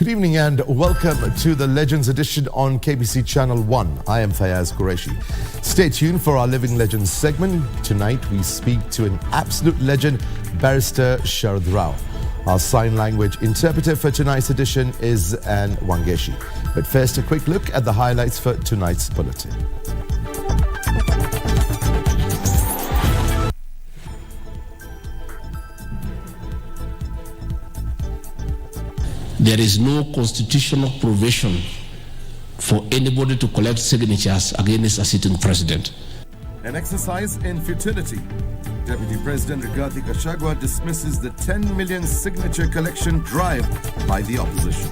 Good evening and welcome to the Legends edition on KBC Channel 1. I am Fayyaz Qureishi. Stay tuned for our Living Legends segment. Tonight we speak to an absolute legend, Barrister Sharad Rao. Our sign language interpreter for tonight's edition is Anne Wangeshi. But first, a quick look at the highlights for tonight's bulletin. There is no constitutional provision for anybody to collect signatures against a sitting president. An exercise in futility. Deputy President Rigathi Gachagua dismisses the 10 million signature collection drive by the opposition.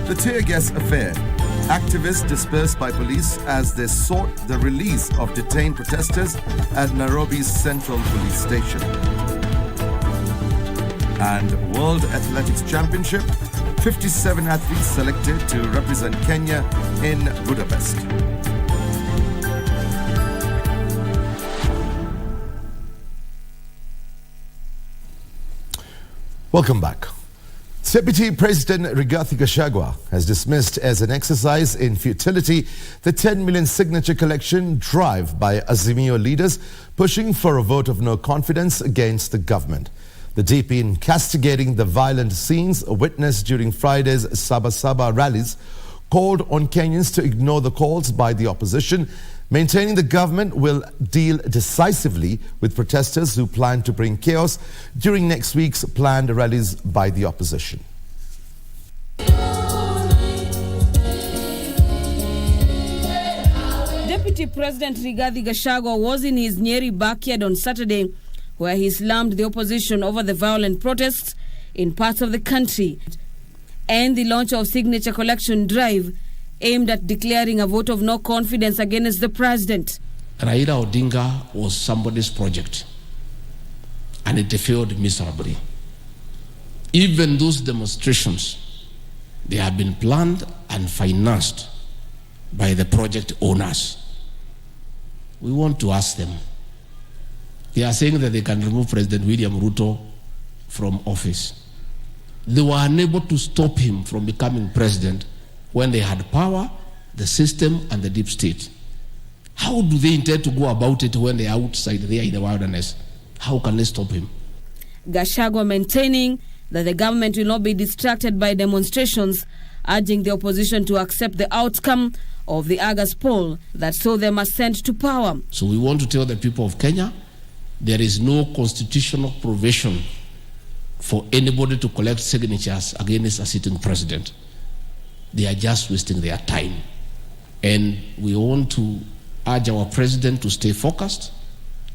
The tear gas affair. Activists dispersed by police as they sought the release of detained protesters at Nairobi's Central Police Station. And World Athletics Championship, 57 athletes selected to represent Kenya in Budapest. Welcome back. Deputy President Rigathi Gachagua has dismissed as an exercise in futility the 10 million signature collection drive by Azimio leaders pushing for a vote of no confidence against the government. The DP, in castigating the violent scenes witnessed during Friday's Sabasaba rallies, called on Kenyans to ignore the calls by the opposition, maintaining the government will deal decisively with protesters who plan to bring chaos during next week's planned rallies by the opposition. Deputy President Rigathi Gachagua was in his Nyeri backyard on Saturday, where he slammed the opposition over the violent protests in parts of the country and the launch of signature collection drive aimed at declaring a vote of no confidence against the president. Raila Odinga was somebody's project, and it failed miserably. Even those demonstrations, they have been planned and financed by the project owners. We want to ask them. They are saying that they can remove President William Ruto from office. They were unable to stop him from becoming president when they had power, the system, and the deep state. How do they intend to go about it when they are outside there in the wilderness? How can they stop him? Gachagua maintaining that the government will not be distracted by demonstrations, urging the opposition to accept the outcome of the August poll that saw them ascend to power. So we want to tell the people of Kenya, there is no constitutional provision for anybody to collect signatures against a sitting president. They are just wasting their time. And we want to urge our president to stay focused,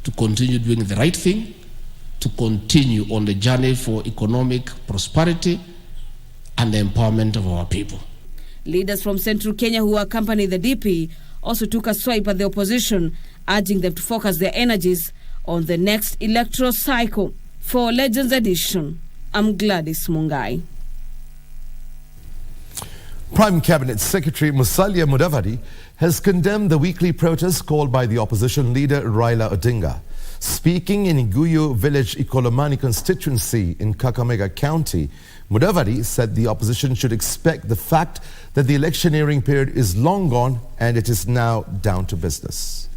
to continue doing the right thing, to continue on the journey for economic prosperity and the empowerment of our people. Leaders from Central Kenya who accompany the DP also took a swipe at the opposition, urging them to focus their energies on the next electoral cycle. For Legends Edition, I'm Gladys Mungai. Prime Cabinet Secretary Musalia Mudavadi has condemned the weekly protest called by the opposition leader Raila Odinga. Speaking in Iguyu Village Ikolomani constituency in Kakamega County, Mudavadi said the opposition should expect the fact that the electioneering period is long gone and it is now down to business.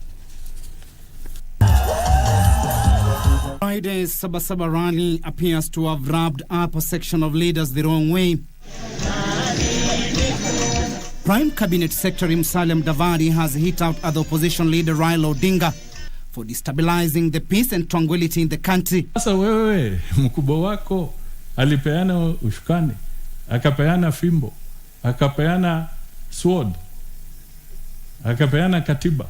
Friday's Sabasaba rally appears to have rubbed up a section of leaders the wrong way. Prime Cabinet Secretary Musalia Mudavadi has hit out at the opposition leader Raila Odinga for destabilizing the peace and tranquility in the country. Sasa wewe mkubwa wako alipeana ushukani, akapeana fimbo, akapeana sword, akapeana katiba,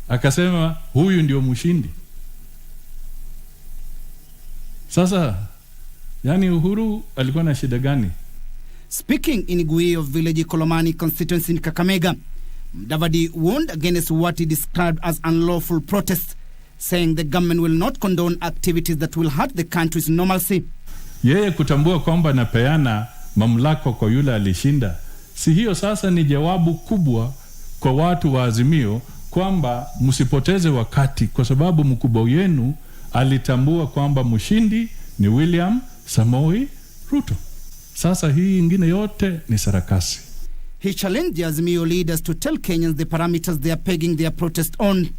akasema huyu ndio mshindi. Sasa yani Uhuru alikuwa na shida gani? Speaking in Iguyu Village Ikolomani constituency in Kakamega, Mudavadi warned against what he described as unlawful protests, saying the government will not condone activities that will hurt the country's normalcy. Yeye kutambua kwamba napeana mamlaka kwa yule alishinda, si hiyo sasa ni jawabu kubwa kwa watu wa Azimio kwamba msipoteze wakati, kwa sababu mkubwa yenu alitambua kwamba mshindi ni William Samoei Ruto. Sasa hii ingine yote ni sarakasi. He challenged the Azimio leaders to tell Kenyans the parameters they are pegging their protest on,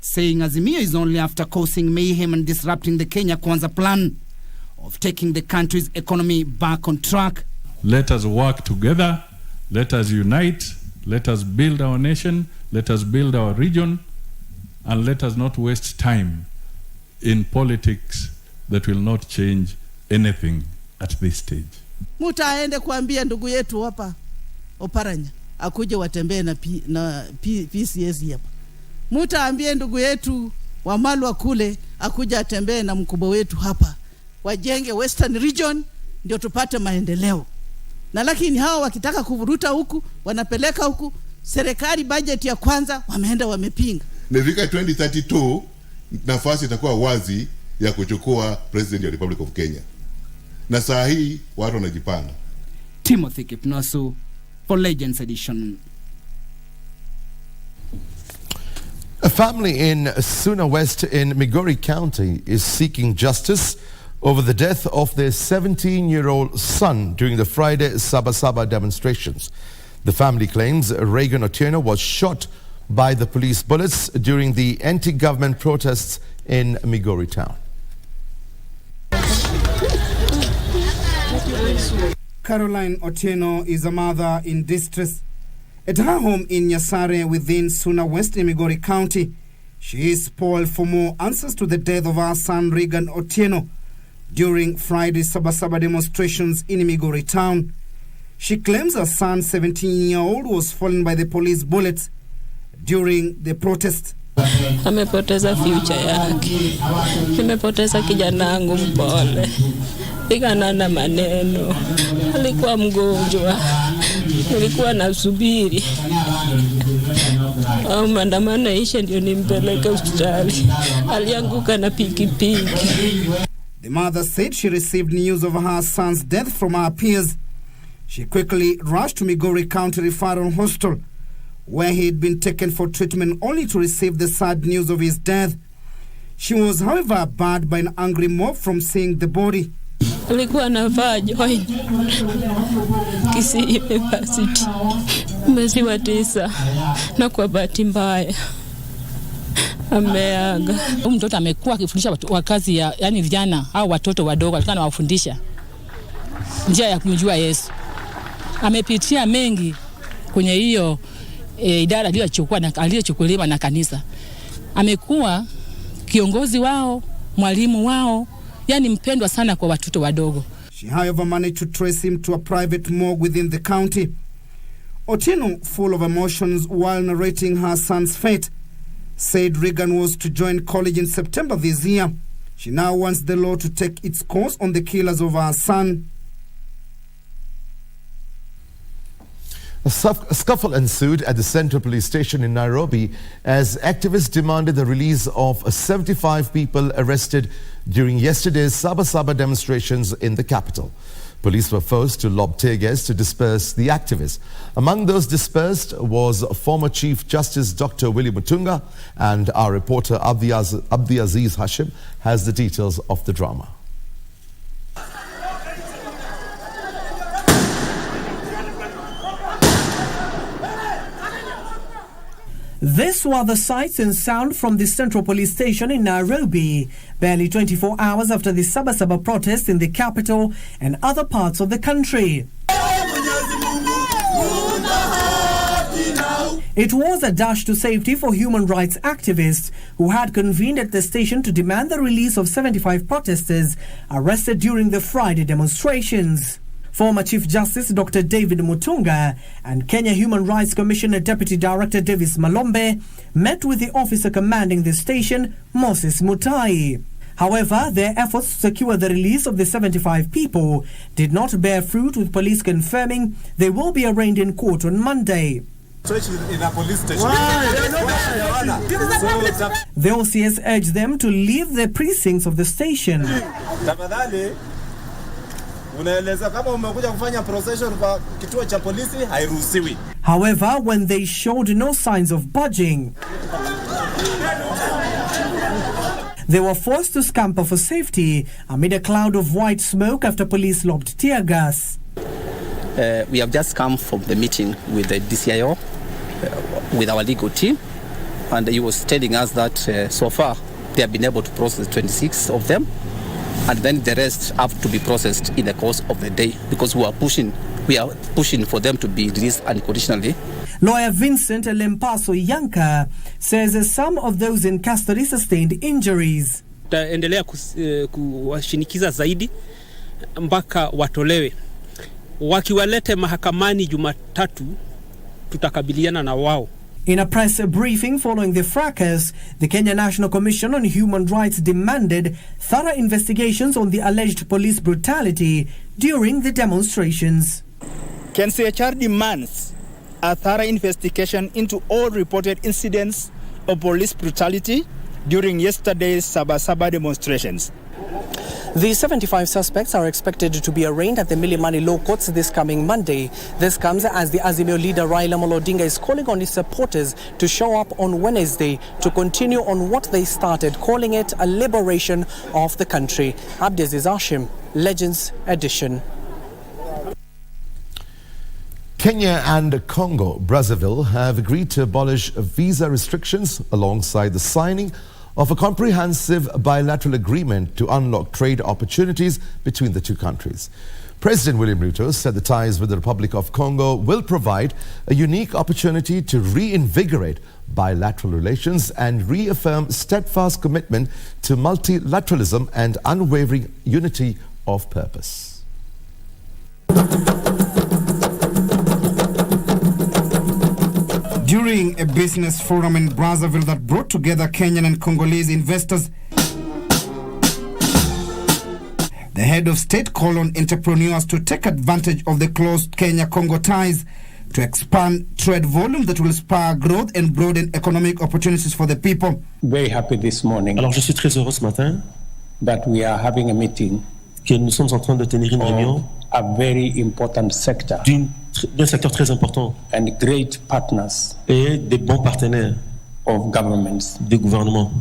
saying Azimio is only after causing mayhem and disrupting the Kenya Kwanza plan of taking the country's economy back on track. Let us work together. Let us unite. Let us build our nation. Let us build our region. And let us not waste time in politics that will not change anything at this stage. Muta aende kuambia ndugu yetu hapa Oparanya akuje watembee na PCS hapa. Muta ambie ndugu yetu Wamalwa kule akuje atembee na mkubwa wetu hapa. Wajenge Western Region ndio tupate maendeleo. Na lakini hao wakitaka kuvuruta huku, wanapeleka huku, serikali budget ya kwanza wameenda wamepinga. Nefika 2032 nafasi itakuwa wazi ya kuchukua president ya Republic of Kenya. Na saa hii watu wanajipanga. Timothy Kipnosu for Legends Edition. A family in Suna West in Migori County is seeking justice over the death of their 17-year-old son during the Friday Sabasaba demonstrations. The family claims Reagan Otieno was shot by the police bullets during the anti-government protests in Migori town. Caroline Otieno is a mother in distress. At her home in Nyasare within Suna West in Migori County, she is polled for more answers to the death of her son Reagan Otieno during Friday's Sabasaba demonstrations in Migori town. She claims her son, 17-year-old, was fallen by the police bullets during the protest. Amepoteza future yake. Nimepoteza kijana wangu mpole. Pigana na maneno. Alikuwa mgonjwa. Nilikuwa nasubiri. Maandamano ishe ndio nimpeleke hospitali. Alianguka na pikipiki. The mother said she received news of her son's death from her peers. She quickly rushed to Migori County Referral Hospital, where he had been taken for treatment only to receive the sad news of his death. She was, however, barred by an angry mob from seeing the body. Alikuwa anavaa join Kisii University mwezi wa 9 na kwa bahati mbaya ameaga. Mtoto amekuwa akifundisha wakazi ya yani vijana au watoto wadogo, alikuwa anawafundisha njia ya kumjua Yesu. Amepitia mengi kwenye hiyo idara aliyochukuliwa na kanisa. Amekuwa kiongozi wao, mwalimu wao, yani mpendwa sana kwa watoto wadogo. She however managed to trace him to a private morgue within the county. Otieno, full of emotions while narrating her son's fate, said Reagan was to join college in September this year. She now wants the law to take its course on the killers of her son. A scuffle ensued at the Central Police Station in Nairobi as activists demanded the release of 75 people arrested during yesterday's Sabasaba demonstrations in the capital. Police were forced to lob tear gas to disperse the activists. Among those dispersed was former Chief Justice Dr. Willie Mutunga, and our reporter Abdi Aziz Hashim has the details of the drama. This were the sights and sound from the Central Police Station in Nairobi, barely 24 hours after the Sabasaba protest in the capital and other parts of the country. It was a dash to safety for human rights activists who had convened at the station to demand the release of 75 protesters arrested during the Friday demonstrations. Former Chief Justice Dr. David Mutunga and Kenya Human Rights Commissioner Deputy Director Davis Malombe met with the officer commanding the station, Moses Mutai. However, their efforts to secure the release of the 75 people did not bear fruit, with police confirming they will be arraigned in court on Monday. In a police station. The OCS urged them to leave the precincts of the station. However, when they showed no signs of budging, They were forced to scamper for safety amid a cloud of white smoke after police lobbed tear gas. We have just come from the meeting with the DCIO, with our legal team, and he was telling us that so far they have been able to process 26 of them, and then the rest have to be processed in the course of the day, because we are pushing for them to be released unconditionally. Lawyer Vincent Lempaso Yanka says some of those in custody sustained injuries. Tutaendelea kuwashinikiza zaidi mpaka watolewe. Wakiwalete mahakamani Jumatatu, tutakabiliana na wao. In a press briefing following the fracas, the Kenya National Commission on Human Rights demanded thorough investigations on the alleged police brutality during the demonstrations. KNCHR demands a thorough investigation into all reported incidents of police brutality during yesterday's Sabasaba demonstrations. The 75 suspects are expected to be arraigned at the Milimani Law Courts this coming Monday. This comes as the Azimio leader Raila Amolo Odinga is calling on his supporters to show up on Wednesday to continue on what they started, calling it a liberation of the country. Abdiaziz Hashim, Legends Edition. Kenya and Congo, Brazzaville, have agreed to abolish visa restrictions alongside the signing of a comprehensive bilateral agreement to unlock trade opportunities between the two countries. President William Ruto said the ties with the Republic of Congo will provide a unique opportunity to reinvigorate bilateral relations and reaffirm steadfast commitment to multilateralism and unwavering unity of purpose. During a business forum in Brazzaville that brought together Kenyan and Congolese investors, the head of state called on entrepreneurs to take advantage of the closed Kenya-Congo ties to expand trade volume that will spur growth and broaden economic opportunities for the people. Very happy this morning. Alors je suis très heureux ce matin that we are having a meeting que nous sommes en train de tenir une réunion a very important sector d'un secteur très important and great partners et des bons partenaires of governments. Des gouvernements.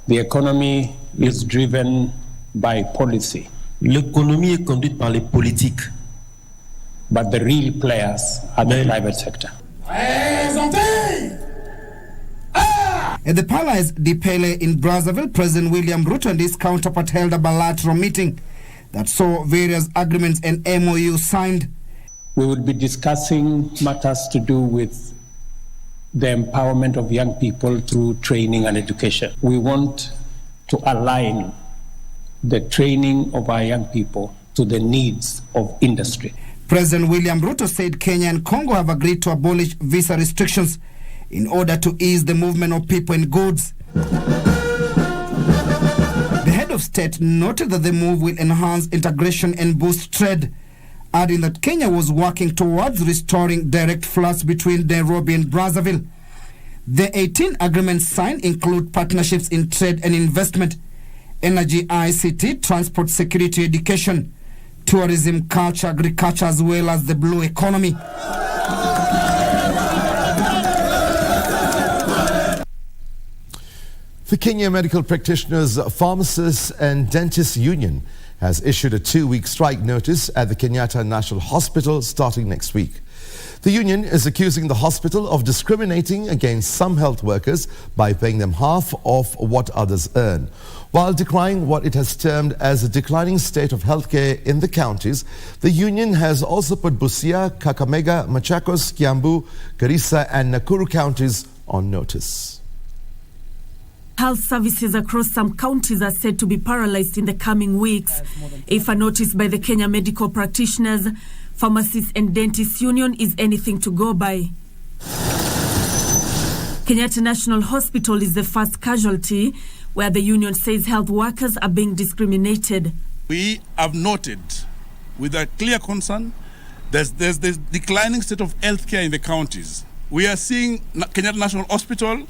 The economy is driven by policy. L'économie est conduite par les politiques. But the real players are the private sector. At the Palace Tepilian in Brazzaville, President William Ruto and his counterpart held a bilateral meeting that saw various agreements and MOUs signed. We will be discussing matters to do with the empowerment of young people through training and education. We want to align the training of our young people to the needs of industry. President William Ruto said Kenya and Congo have agreed to abolish visa restrictions in order to ease the movement of people and goods. The head of state noted that the move will enhance integration and boost trade, adding that Kenya was working towards restoring direct flights between Nairobi and Brazzaville. The 18 agreements signed include partnerships in trade and investment, energy, ICT, transport, security, education, tourism, culture, agriculture, as well as the blue economy. The Kenya Medical Practitioners, Pharmacists and Dentists Union has issued a 2-week strike notice at the Kenyatta National Hospital starting next week. The union is accusing the hospital of discriminating against some health workers by paying them half of what others earn, while decrying what it has termed as a declining state of healthcare in the counties. The union has also put Busia, Kakamega, Machakos, Kiambu, Garissa and Nakuru counties on notice. Health services across some counties are said to be paralyzed in the coming weeks if a notice by the Kenya Medical Practitioners, Pharmacists and Dentists Union is anything to go by. Kenyatta National Hospital is the first casualty where the union says health workers are being discriminated. We have noted with a clear concern there's this declining state of healthcare in the counties. We are seeing Kenyatta National Hospital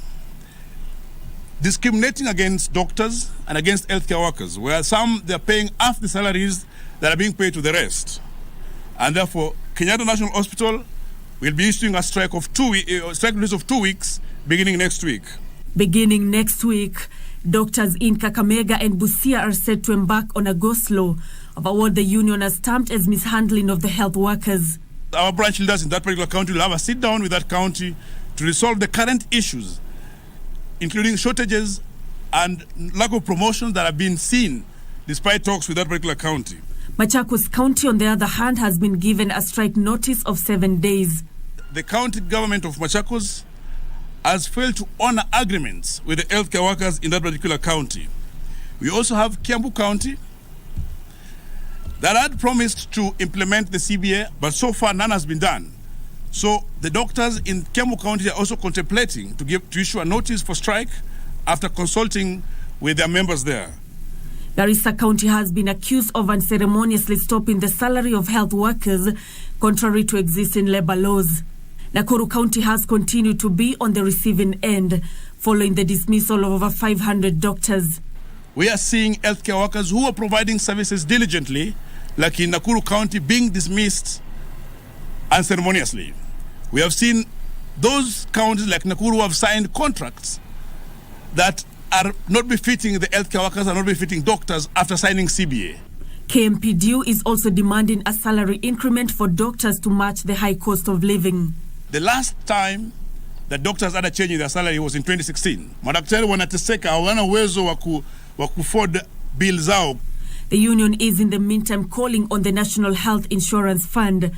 discriminating against doctors and against healthcare workers, where some they're paying half the salaries that are being paid to the rest. And therefore, Kenyatta National Hospital will be issuing a strike notice of 2 weeks beginning next week. Beginning next week, Doctors in Kakamega and Busia are set to embark on a go-slow over what the union has termed as mishandling of the health workers. Our branch leaders in that particular county will have a sit down with that county to resolve the current issues, including shortages and lack of promotions that have been seen despite talks with that particular county. Machakos County, on the other hand, has been given a strike notice of 7 days. The county government of Machakos has failed to honor agreements with the healthcare workers in that particular county. We also have Kiambu County that had promised to implement the CBA, but so far none has been done. So the doctors in Kiambu County are also contemplating to issue a notice for strike after consulting with their members there. Garissa County has been accused of unceremoniously stopping the salary of health workers, contrary to existing labor laws. Nakuru County has continued to be on the receiving end, following the dismissal of over 500 doctors. We are seeing healthcare workers who are providing services diligently, like in Nakuru County, being dismissed unceremoniously. We have seen those counties like Nakuru who have signed contracts that are not befitting the healthcare workers, are not befitting doctors after signing CBA. KMPDU is also demanding a salary increment for doctors to match the high cost of living. The last time that doctors had a change in their salary was in 2016. Madaktari wanateseka, hawana uwezo wa kuafford bills zao. The union is in the meantime calling on the National Health Insurance Fund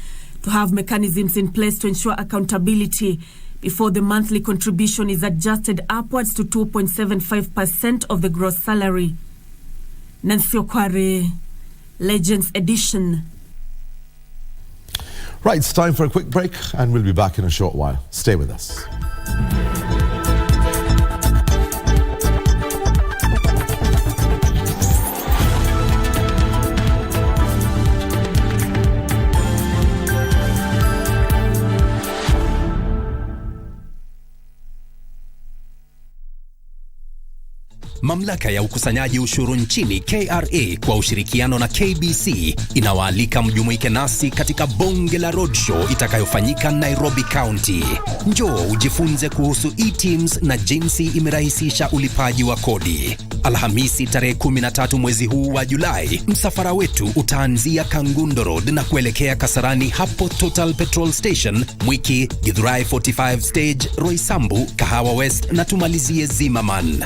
to have mechanisms in place to ensure accountability before the monthly contribution is adjusted upwards to 2.75% of the gross salary. Nancy Okware, Legends Edition. Right, it's time for a quick break and we'll be back in a short while. Stay with us. Mamlaka ya ukusanyaji ushuru nchini KRA kwa ushirikiano na KBC inawaalika mjumuike nasi katika bonge la roadshow itakayofanyika Nairobi County. Njoo ujifunze kuhusu e-teams na jinsi imerahisisha ulipaji wa kodi. Alhamisi tarehe 13 mwezi huu wa Julai, msafara wetu utaanzia Kangundo Road na kuelekea Kasarani hapo Total Petrol Station, Mwiki, Githurai 45 Stage, Roysambu, Kahawa West na tumalizie Zimmerman.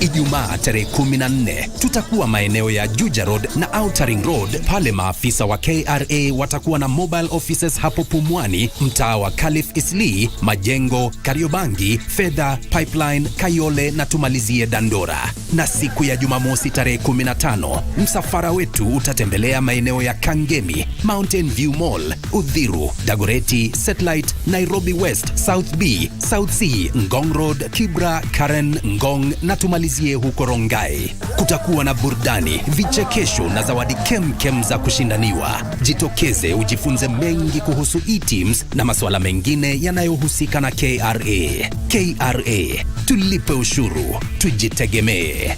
Ijumaa tarehe 14 tutakuwa maeneo ya Juja Road na Outer Ring Road. Pale maafisa wa KRA watakuwa na mobile offices hapo Pumwani, mtaa wa Khalif Isli, Majengo, Kariobangi, Fedha, Pipeline, Kayole na tumalizie Dandora. Na siku ya Jumamosi tarehe 15 msafara wetu utatembelea maeneo ya Kangemi, Mountain View Mall, Udhiru, Dagoretti, Satellite, Nairobi West, South B, South C, Ngong Road, Kibra, Karen, Ngong na tumalizie huko Rongai. Kutakuwa na burudani, vichekesho na zawadi kem za kushindaniwa. Jitokeze ujifunze mengi kuhusu e-teams na masuala mengine yanayohusika na KRA. KRA, tulipe ushuru, tujitegemee.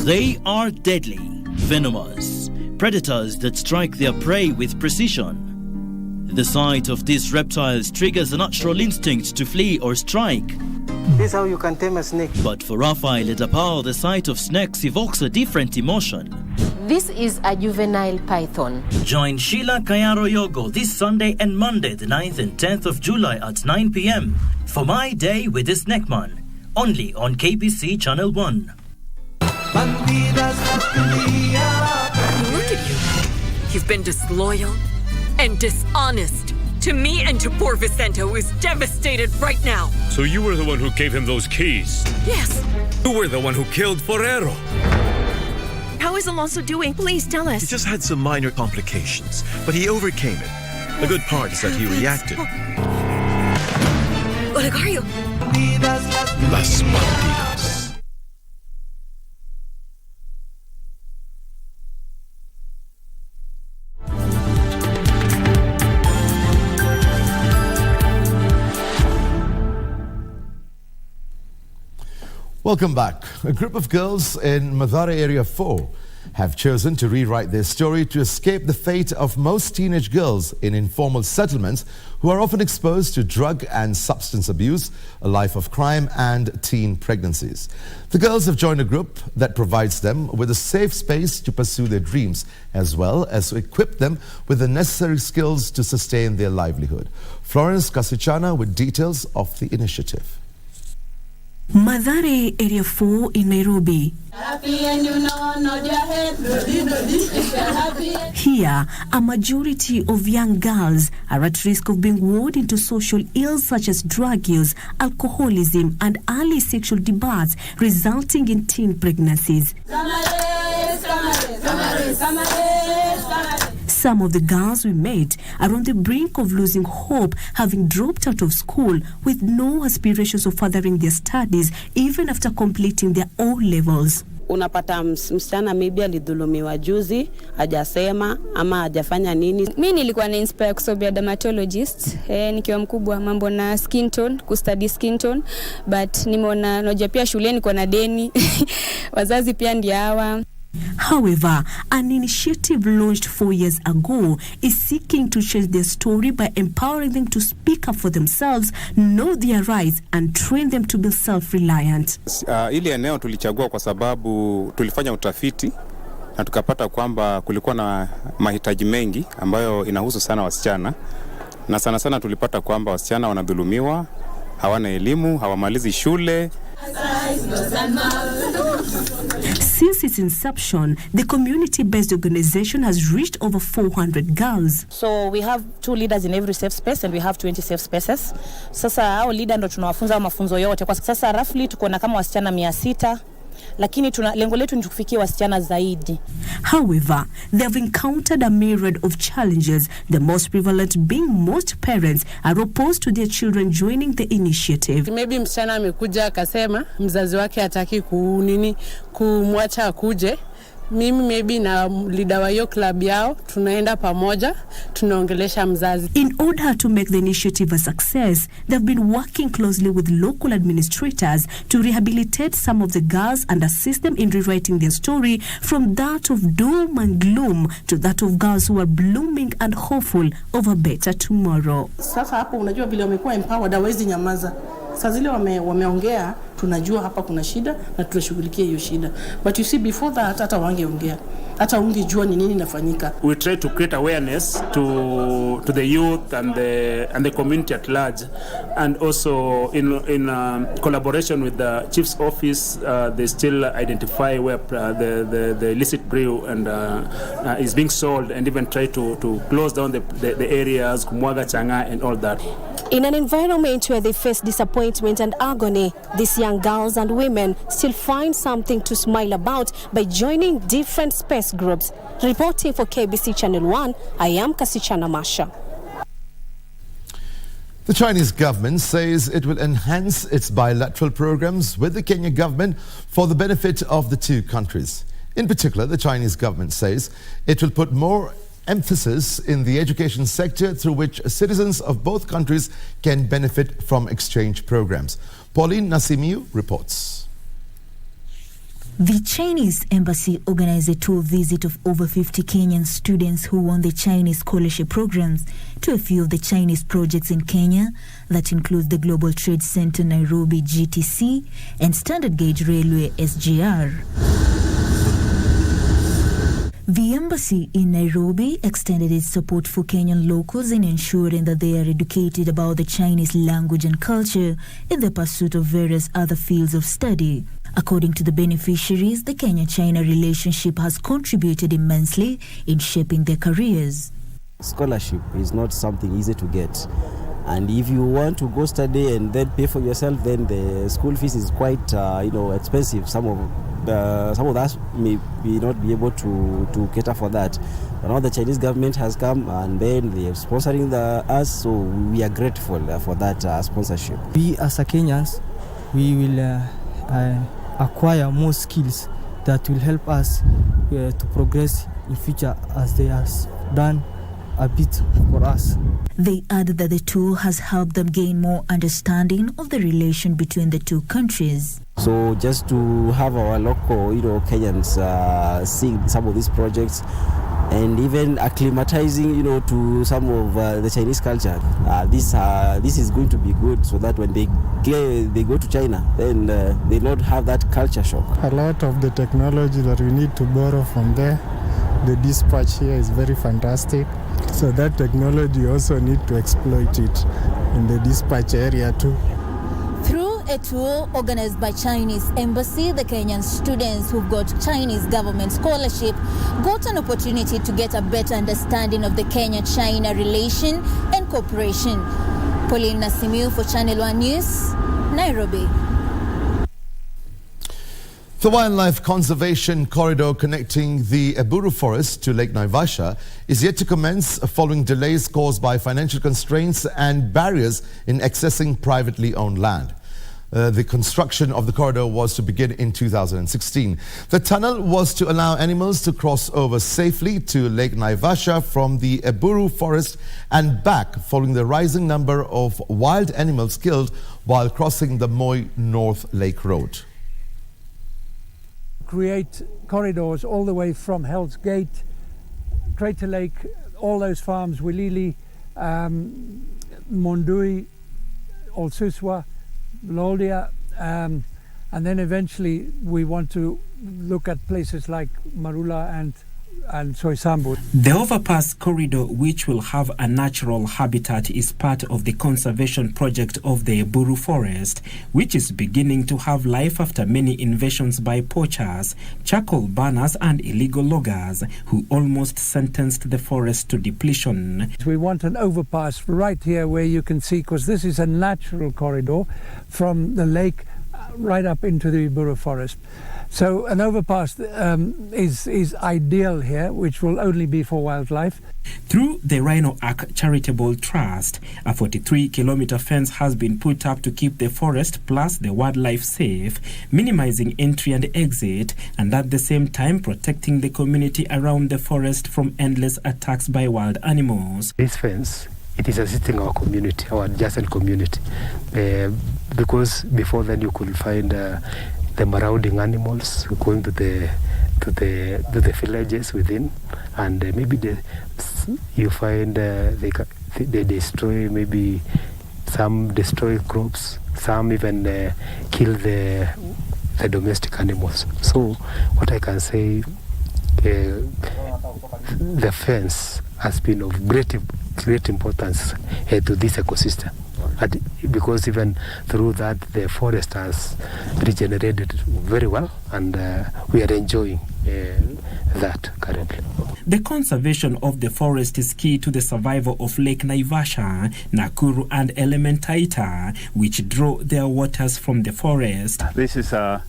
They are deadly, venomous, predators that strike their prey with precision. The sight of these reptiles triggers a natural instinct to flee or strike. This is how you can tame a snake. But for Raphael Edapao, the sight of snakes evokes a different emotion. This is a juvenile python. Join Sheila Kayaro Yogo this Sunday and Monday, the 9th and 10th of July at 9 p.m. for My Day with the Snake Man, only on KBC Channel 1. Look at you. You've been disloyal and dishonest. To me and to poor Vicente, who is devastated right now. So you were the one who gave him those keys? Yes. You were the one who killed Forero. How is Alonso doing? Please tell us. He just had some minor complications, but he overcame it. The good part is that he reacted. Olegario. Las Bandidas. Welcome back. A group of girls in Madhara Area 4 have chosen to rewrite their story to escape the fate of most teenage girls in informal settlements who are often exposed to drug and substance abuse, a life of crime and teen pregnancies. The girls have joined a group that provides them with a safe space to pursue their dreams, as well as to equip them with the necessary skills to sustain their livelihood. Florence Kasichana with details of the initiative. Mathare Area 4 in Nairobi. Here, a majority of young girls are at risk of being wooed into social ills such as drug use, alcoholism, and early sexual debates, resulting in teen pregnancies. Some of the girls we met are on the brink of losing hope, having dropped out of school with no aspirations of furthering their studies even after completing their O levels. Unapata msichana maybe alidhulumiwa juzi, hajasema ama hajafanya nini. Mimi nilikuwa na inspire kusomea dermatologist, nikiwa mkubwa mambo na skin tone, kustudy skin tone, but nimeona noja pia shuleni niko na deni. Wazazi pia ndio hawa. However, an initiative launched 4 years ago is seeking to change their story by empowering them to speak up for themselves, know their rights, and train them to be self-reliant. Ili eneo tulichagua kwa sababu tulifanya utafiti na tukapata kwamba kulikuwa na mahitaji mengi ambayo inahusu sana wasichana, na sana sana tulipata kwamba wasichana wanadhulumiwa, hawana elimu, hawamalizi shule. Since its inception, the community-based organization has reached over 400 girls. So we have 2 leaders in every safe space and we have 20 safe spaces. Sasa hao leader ndo tunawafunza mafunzo yote. Kwa sasa roughly tuko na kama wasichana 600. Lakini lengo letu ni kufikia wasichana zaidi. However, they have encountered a myriad of challenges, the most prevalent being most parents are opposed to their children joining the initiative. Maybe msichana amekuja akasema mzazi wake hataki kumwacha akuje. Mimi maybe na leader wa hiyo club yao tunaenda pamoja tunaongelesha mzazi. In order to make the initiative a success, they've been working closely with local administrators to rehabilitate some of the girls and assist them in rewriting their story from that of doom and gloom to that of girls who are blooming and hopeful of a better tomorrow. Sasa hapo unajua vile wamekuwa empowered, hawezi nyamaza. Sasa zile wameongea, tunajua hapa kuna shida na tunashughulikia hiyo shida. But you see, before that hata wangeongea, hata ungejua ni nini inafanyika. We try to create awareness to the youth and the community at large, and also in collaboration with the chief's office, they still identify where the illicit brew and is being sold, and even try to close down the areas, kumwaga changa and all that. In an environment where they face disappointment and agony, these young girls and women still find something to smile about by joining different space groups. Reporting for KBC Channel 1, I am Kasichana Masha. The Chinese government says it will enhance its bilateral programs with the Kenya government for the benefit of the two countries. In particular, the Chinese government says it will put more emphasis in the education sector through which citizens of both countries can benefit from exchange programs. Pauline Nasimiu reports. The Chinese embassy organized a tour visit of over 50 Kenyan students who won the Chinese scholarship programs to a few of the Chinese projects in Kenya that includes the Global Trade Center Nairobi GTC and Standard Gauge Railway SGR. The embassy in Nairobi extended its support for Kenyan locals in ensuring that they are educated about the Chinese language and culture in the pursuit of various other fields of study. According to the beneficiaries, the Kenya-China relationship has contributed immensely in shaping their careers. Scholarship is not something easy to get. And if you want to go study and then pay for yourself, then the school fees is quite, expensive. Some of us may not be able to cater for that. But now the Chinese government has come and then they are sponsoring us, so we are grateful for that sponsorship. We as Kenyans, we will acquire more skills that will help us to progress in future as they have done a bit for us. They added that the tour has helped them gain more understanding of the relation between the two countries. So just to have our local, Kenyans seeing some of these projects and even acclimatizing, to some of the Chinese culture. This is going to be good, so that when they go to China, then they not have that culture shock. A lot of the technology that we need to borrow from there, the dispatch here is very fantastic. So that technology also need to exploit it in the dispatch area too. Through a tour organized by Chinese Embassy, the Kenyan students who got Chinese government scholarship got an opportunity to get a better understanding of the Kenya-China relation and cooperation. Pauline Azimio for Channel 1 News, Nairobi. The wildlife conservation corridor connecting the Eburu Forest to Lake Naivasha is yet to commence following delays caused by financial constraints and barriers in accessing privately owned land. The construction of the corridor was to begin in 2016. The tunnel was to allow animals to cross over safely to Lake Naivasha from the Eburu Forest and back, following the rising number of wild animals killed while crossing the Moi North Lake Road. Create corridors all the way from Hell's Gate, Crater Lake, all those farms, Wilili, Mondui, Olsuswa, Loldia, and then eventually we want to look at places like Marula and Soisambu. The overpass corridor, which will have a natural habitat, is part of the conservation project of the Eburu Forest, which is beginning to have life after many invasions by poachers, charcoal burners and illegal loggers who almost sentenced the forest to depletion. We want an overpass right here where you can see, because this is a natural corridor from the lake right up into the Eburu Forest. So an overpass is ideal here, which will only be for wildlife. Through the Rhino Ark Charitable Trust, a 43-kilometer fence has been put up to keep the forest plus the wildlife safe, minimizing entry and exit, and at the same time protecting the community around the forest from endless attacks by wild animals. This fence, it is assisting our community, our adjacent community, because before then you could find the marauding animals going to the villages within, and maybe you find they destroy, maybe some destroy crops, some even kill the domestic animals. So what I can say, the fence has been of great importance to this ecosystem. Because even through that, the forest has regenerated very well, and we are enjoying that currently. The conservation of the forest is key to the survival of Lake Naivasha, Nakuru and Elementaita, which draw their waters from the forest. This is a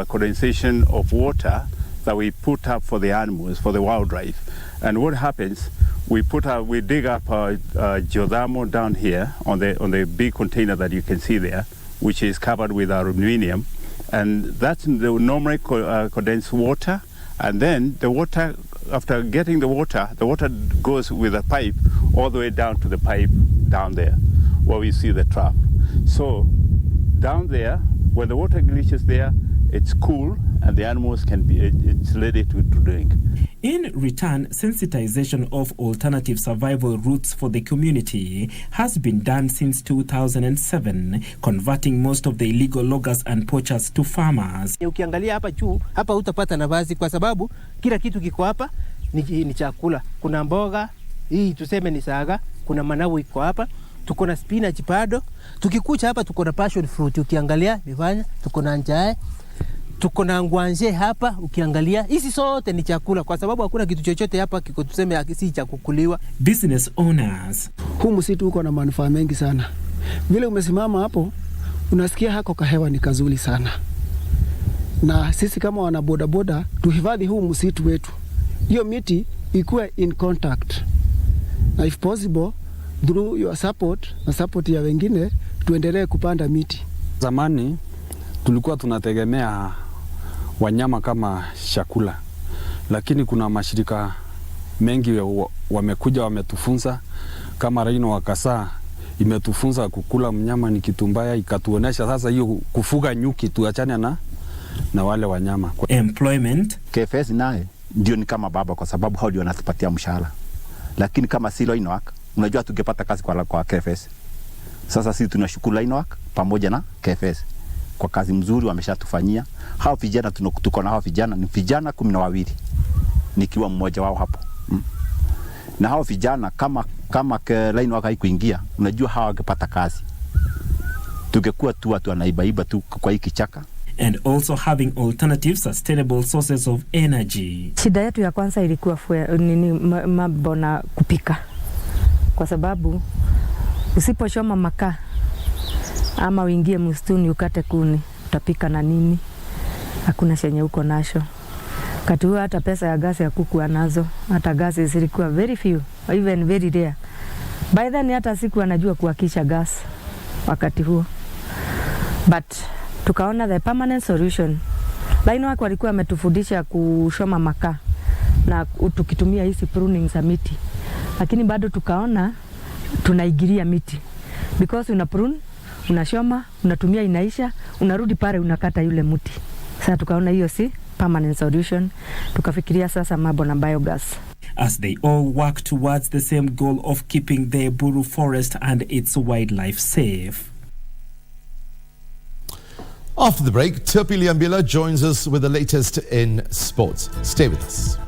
condensation of water that we put up for the animals, for the wildlife. And what happens, we dig up a geothermal down here on the big container that you can see there, which is covered with aluminium, and that's the normally condensed water. And then the water, after getting the water goes with a pipe all the way down to the pipe down there, where we see the trap. So down there, when the water reaches there, it's cool, and the animals it's ready to drink. In return, sensitization of alternative survival routes for the community has been done since 2007, converting most of the illegal loggers and poachers to farmers. Ukiangalia hapa juu, hapa utapata nafasi kwa sababu kila kitu kiko hapa ni chakula. Kuna mboga, hii tuseme ni saga, kuna manavu iko hapa, tuko na spinach bado. Tukikucha hapa tuko na passion fruit, ukiangalia mifanya, tuko na njae, tuko na ngwanje hapa, ukiangalia hizi sote ni chakula kwa sababu hakuna kitu chochote hapa kiko tuseme si cha kukuliwa. Business owners, huu msitu uko na manufaa mengi sana. Vile umesimama hapo unasikia hako kahewa ni kazuri sana, na sisi kama wana boda boda tuhifadhi huu msitu wetu, hiyo miti ikuwe in contact, na if possible through your support na support ya wengine tuendelee kupanda miti. Zamani tulikuwa tunategemea wanyama kama chakula, lakini kuna mashirika mengi wamekuja wametufunza, kama Rhino Wakasaa imetufunza kukula mnyama ni kitu mbaya, ikatuonesha sasa hiyo kufuga nyuki tuachane na wale wanyama. Employment. KFS naye ndio ni kama baba kwa sababu hao ndio wanatupatia mshahara. Lakini kama si Linework, unajua tungepata kazi kwa KFS. Sasa sisi tunashukuru Linework pamoja na KFS kwa kazi mzuri wameshatufanyia. Hao vijana tuko na hao vijana ni vijana 12. Nikiwa mmoja wao hapo. Na hao vijana kama Linework haikuingia, unajua hao wangepata kazi. Tungekuwa tu watu wanaiba tu kwa hiki chaka. And also having alternative sustainable sources of energy. Shida yetu ya kwanza ilikuwa mambo na kupika. Kwa sababu usipochoma makaa ama uingie msituni ukate kuni, utapika na nini? Hakuna chenye uko nacho. Wakati huo hata pesa ya gasi ya kuku anazo, hata gasi zilikuwa very few, even very rare. By then hata siku anajua kuhakisha gas wakati huo. But tukaona the permanent solution. Linework walikuwa wametufundisha kushoma makaa na tukitumia hizi pruning za miti. Lakini bado tukaona tunaigiria miti. Because una prune, unashoma, unatumia inaisha, unarudi pale unakata yule mti. Sasa tukaona hiyo si permanent solution. Tukafikiria sasa mambo na biogas. As they all work towards the same goal of keeping the Buru forest and its wildlife safe. After the break, Tepilian joins us with the latest in sports. Stay with us.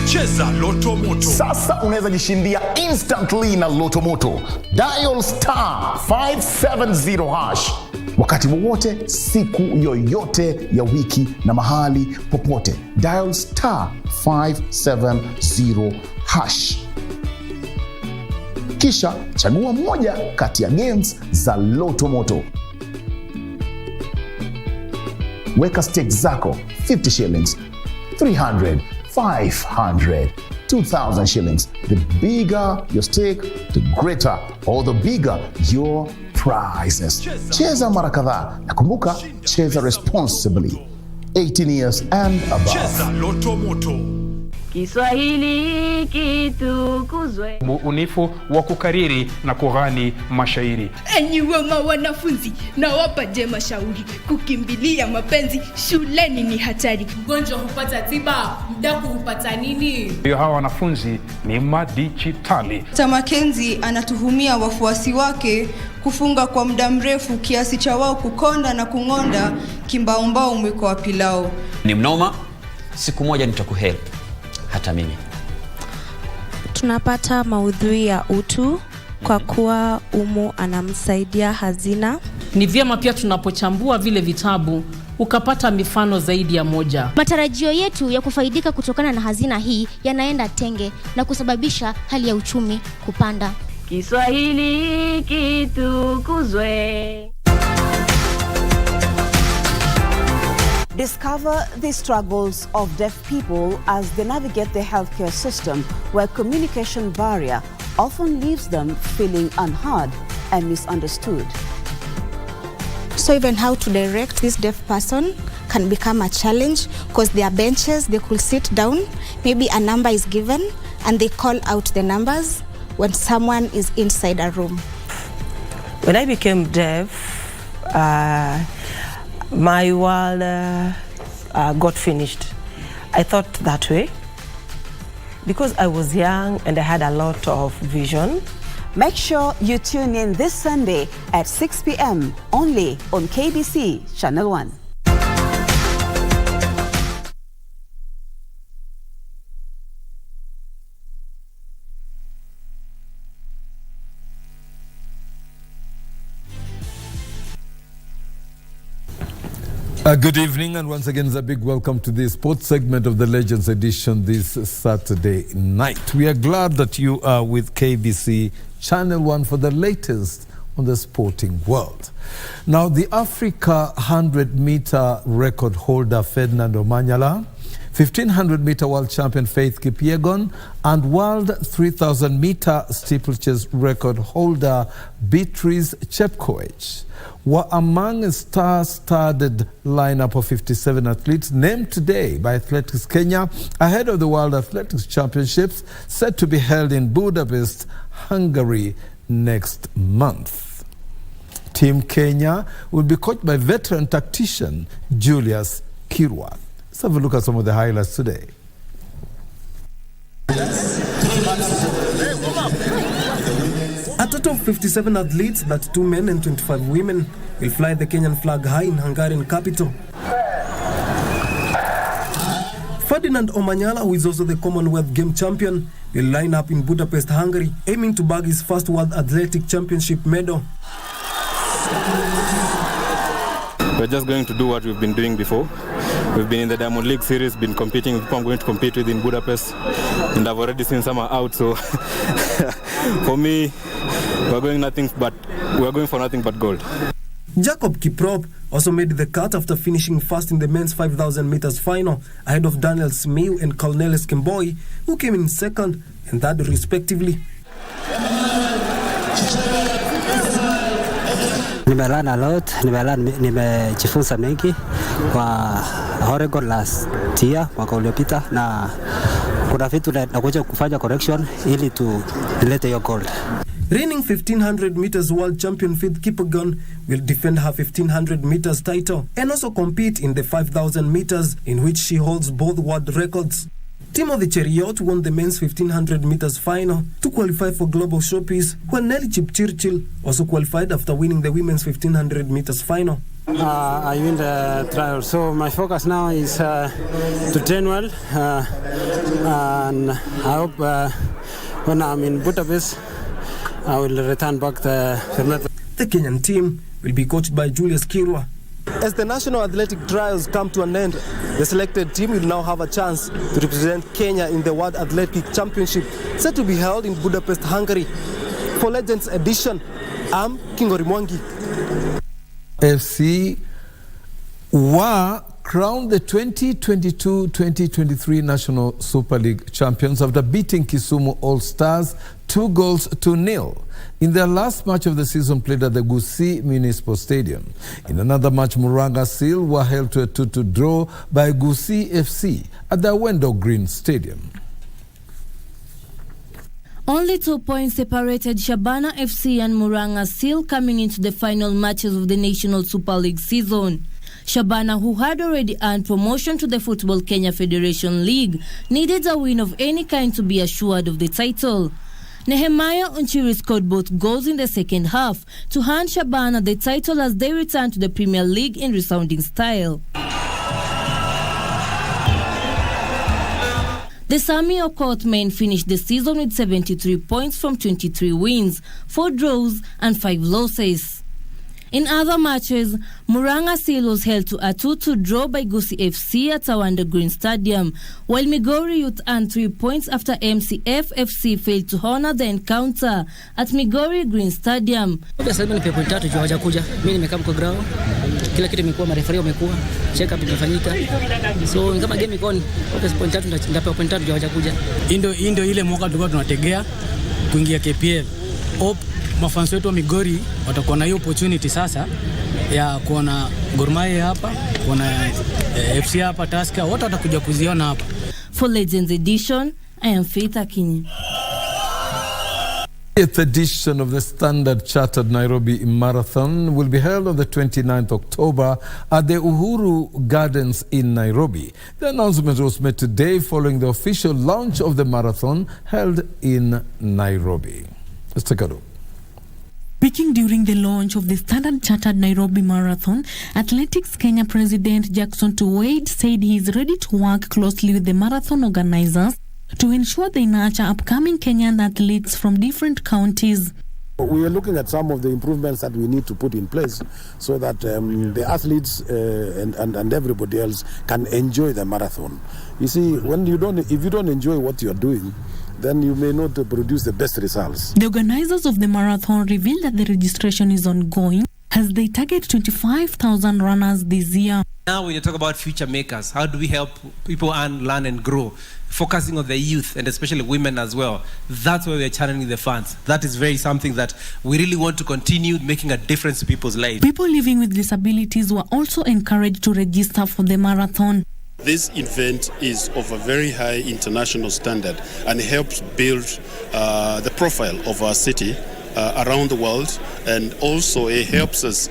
Cheza Loto Moto. Sasa unaweza jishindia instantly na Loto Moto. Dial *570 hash. Wakati wowote, siku yoyote ya wiki na mahali popote. Dial *570 hash. Kisha chagua moja kati ya games za Loto Moto. Weka stake zako 50 shillings, 300, 500, 2,000 shillings. The bigger your stake, the greater or the bigger your prizes. Cheza mara kadhaa na kumbuka, cheza responsibly. 18 years and above. Cheza Loto Moto. Kiswahili kitukuzwe. Ubunifu wa kukariri na kughani mashairi. Enyi wema wanafunzi, nawapa jema shauri. Kukimbilia mapenzi shuleni ni hatari. Mgonjwa hupata tiba, mdaku hupata nini? Hawa wanafunzi ni madijitali. Tamakenzi anatuhumia wafuasi wake kufunga kwa muda mrefu kiasi cha wao kukonda na kungonda kimbaumbao mwiko wa pilao. Ni mnoma, siku moja nitakuhelp. Hata mimi. Tunapata maudhui ya utu kwa kuwa Umu anamsaidia hazina. Ni vyema pia tunapochambua vile vitabu ukapata mifano zaidi ya moja. Matarajio yetu ya kufaidika kutokana na hazina hii yanaenda tenge na kusababisha hali ya uchumi kupanda. Kiswahili kitukuzwe. Discover the struggles of deaf people as they navigate the healthcare system, where communication barrier often leaves them feeling unheard and misunderstood. So even how to direct this deaf person can become a challenge, because there are benches they could sit down, maybe a number is given and they call out the numbers when someone is inside a room. When I became deaf, my world got finished. I thought that way because I was young and I had a lot of vision. Make sure you tune in this Sunday at 6 p.m. only on KBC Channel 1. Good evening, and once again, a big welcome to the sports segment of the Legends Edition this Saturday night. We are glad that you are with KBC Channel 1 for the latest on the sporting world. Now, the Africa 100-meter record holder Ferdinand Omanyala 1500-meter world champion Faith Kipyegon, and world 3000-meter steeplechase record holder Beatrice Chepkoech were among a star-studded lineup of 57 athletes named today by Athletics Kenya ahead of the World Athletics Championships set to be held in Budapest, Hungary next month. Team Kenya will be coached by veteran tactician Julius Kirwa. Let's have a look at some of the highlights today. A total of 57 athletes, that's 2 men and 25 women, will fly the Kenyan flag high in Hungarian capital. Ferdinand Omanyala, who is also the Commonwealth Game champion, will line up in Budapest, Hungary, aiming to bag his first World Athletic Championship medal. We're just going to do what we've been doing before. We've been in the Diamond League series, been competing with people I'm going to compete with in Budapest, and I've already seen some are out, so for me, we're going for nothing but gold. Jacob Kiprop also made the cut after finishing first in the men's 5,000 meters final ahead of Daniel Simiu and Cornelis Kemboi, who came in second and third respectively. Nimelearn a lot, nimejifunza mengi kwa Oregon last year mwaka uliopita, na kuna vitu nakuja kufanya correction ili tulete hiyo gold. Reigning 1500 meters world champion Faith Kipyegon will defend her 1500 meters title and also compete in the 5000 meters, in which she holds both world records. Timothy Cheriot won the men's 1500 meters final to qualify for global showpiece, while Nelly Chipchirchir also qualified after winning the women's 1500 meters final. I win the trial, so my focus now is to train well, and I hope when I'm in Budapest, I will return back the medal. The Kenyan team will be coached by Julius Kirwa. As the national athletic trials come to an end, the selected team will now have a chance to represent Kenya in the World Athletic Championship set to be held in Budapest, Hungary. For Legends Edition, I'm Kingori Mwangi. FC were crowned the 2022-2023 National Super League champions after beating Kisumu All Stars 2-0 in their last match of the season played at the Gusii Municipal Stadium. In another match, Murang'a Seal were held to a 2-2 draw by Gusii FC at the Wendo Green Stadium. Only 2 points separated Shabana FC and Murang'a Seal coming into the final matches of the National Super League season. Shabana, who had already earned promotion to the Football Kenya Federation League, needed a win of any kind to be assured of the title. Nehemiah Unchiri scored both goals in the second half to hand Shabana the title as they return to the Premier League in resounding style. The Sami Okoth men finished the season with 73 points from 23 wins, 4 draws and 5 losses. In other matches, Murang'a Seal was held to a 2-2 draw by Gusii FC at Wendo Green Stadium, while Migori Youth earned 3 points after MCF FC failed to honor the encounter at Migori Green Stadium. Sasa ni pepo tatu hawajakuja. Mimi nimekaa kwa ground. Kila kitu imekuwa, marefari wamekuwa, check up imefanyika. So kama game iko on, point tatu ndapewa point tatu hawajakuja. Ndio ile mwaka tulikuwa tunategea kuingia KPL. Hope mafansi wetu wa Migori watakuwa na hiyo opportunity sasa ya kuona Gor Mahia hapa, kuona FC hapa, Tusker, wote watakuja kuziona hapa. For Legends Edition, I am Faith Akinyi. The 8th edition of the Standard Chartered Nairobi Marathon will be held on the 29th October at the Uhuru Gardens in Nairobi. The announcement was made today following the official launch of the marathon held in Nairobi. Let's take a look. Speaking during the launch of the Standard Chartered Nairobi Marathon, Athletics Kenya President Jackson Tuwait said he is ready to work closely with the marathon organizers to ensure they nurture upcoming Kenyan athletes from different counties. We are looking at some of the improvements that we need to put in place so that the athletes and everybody else can enjoy the marathon. You see, if you don't enjoy what you are doing, then you may not produce the best results. The organizers of the marathon revealed that the registration is ongoing as they target 25,000 runners this year. Now when you talk about future makers, how do we help people learn and grow? Focusing on the youth and especially women as well. That's where we're channeling the funds. That is very something that we really want to continue making a difference to people's lives. People living with disabilities were also encouraged to register for the marathon. This event is of a very high international standard and helps build the profile of our city around the world, and also it helps us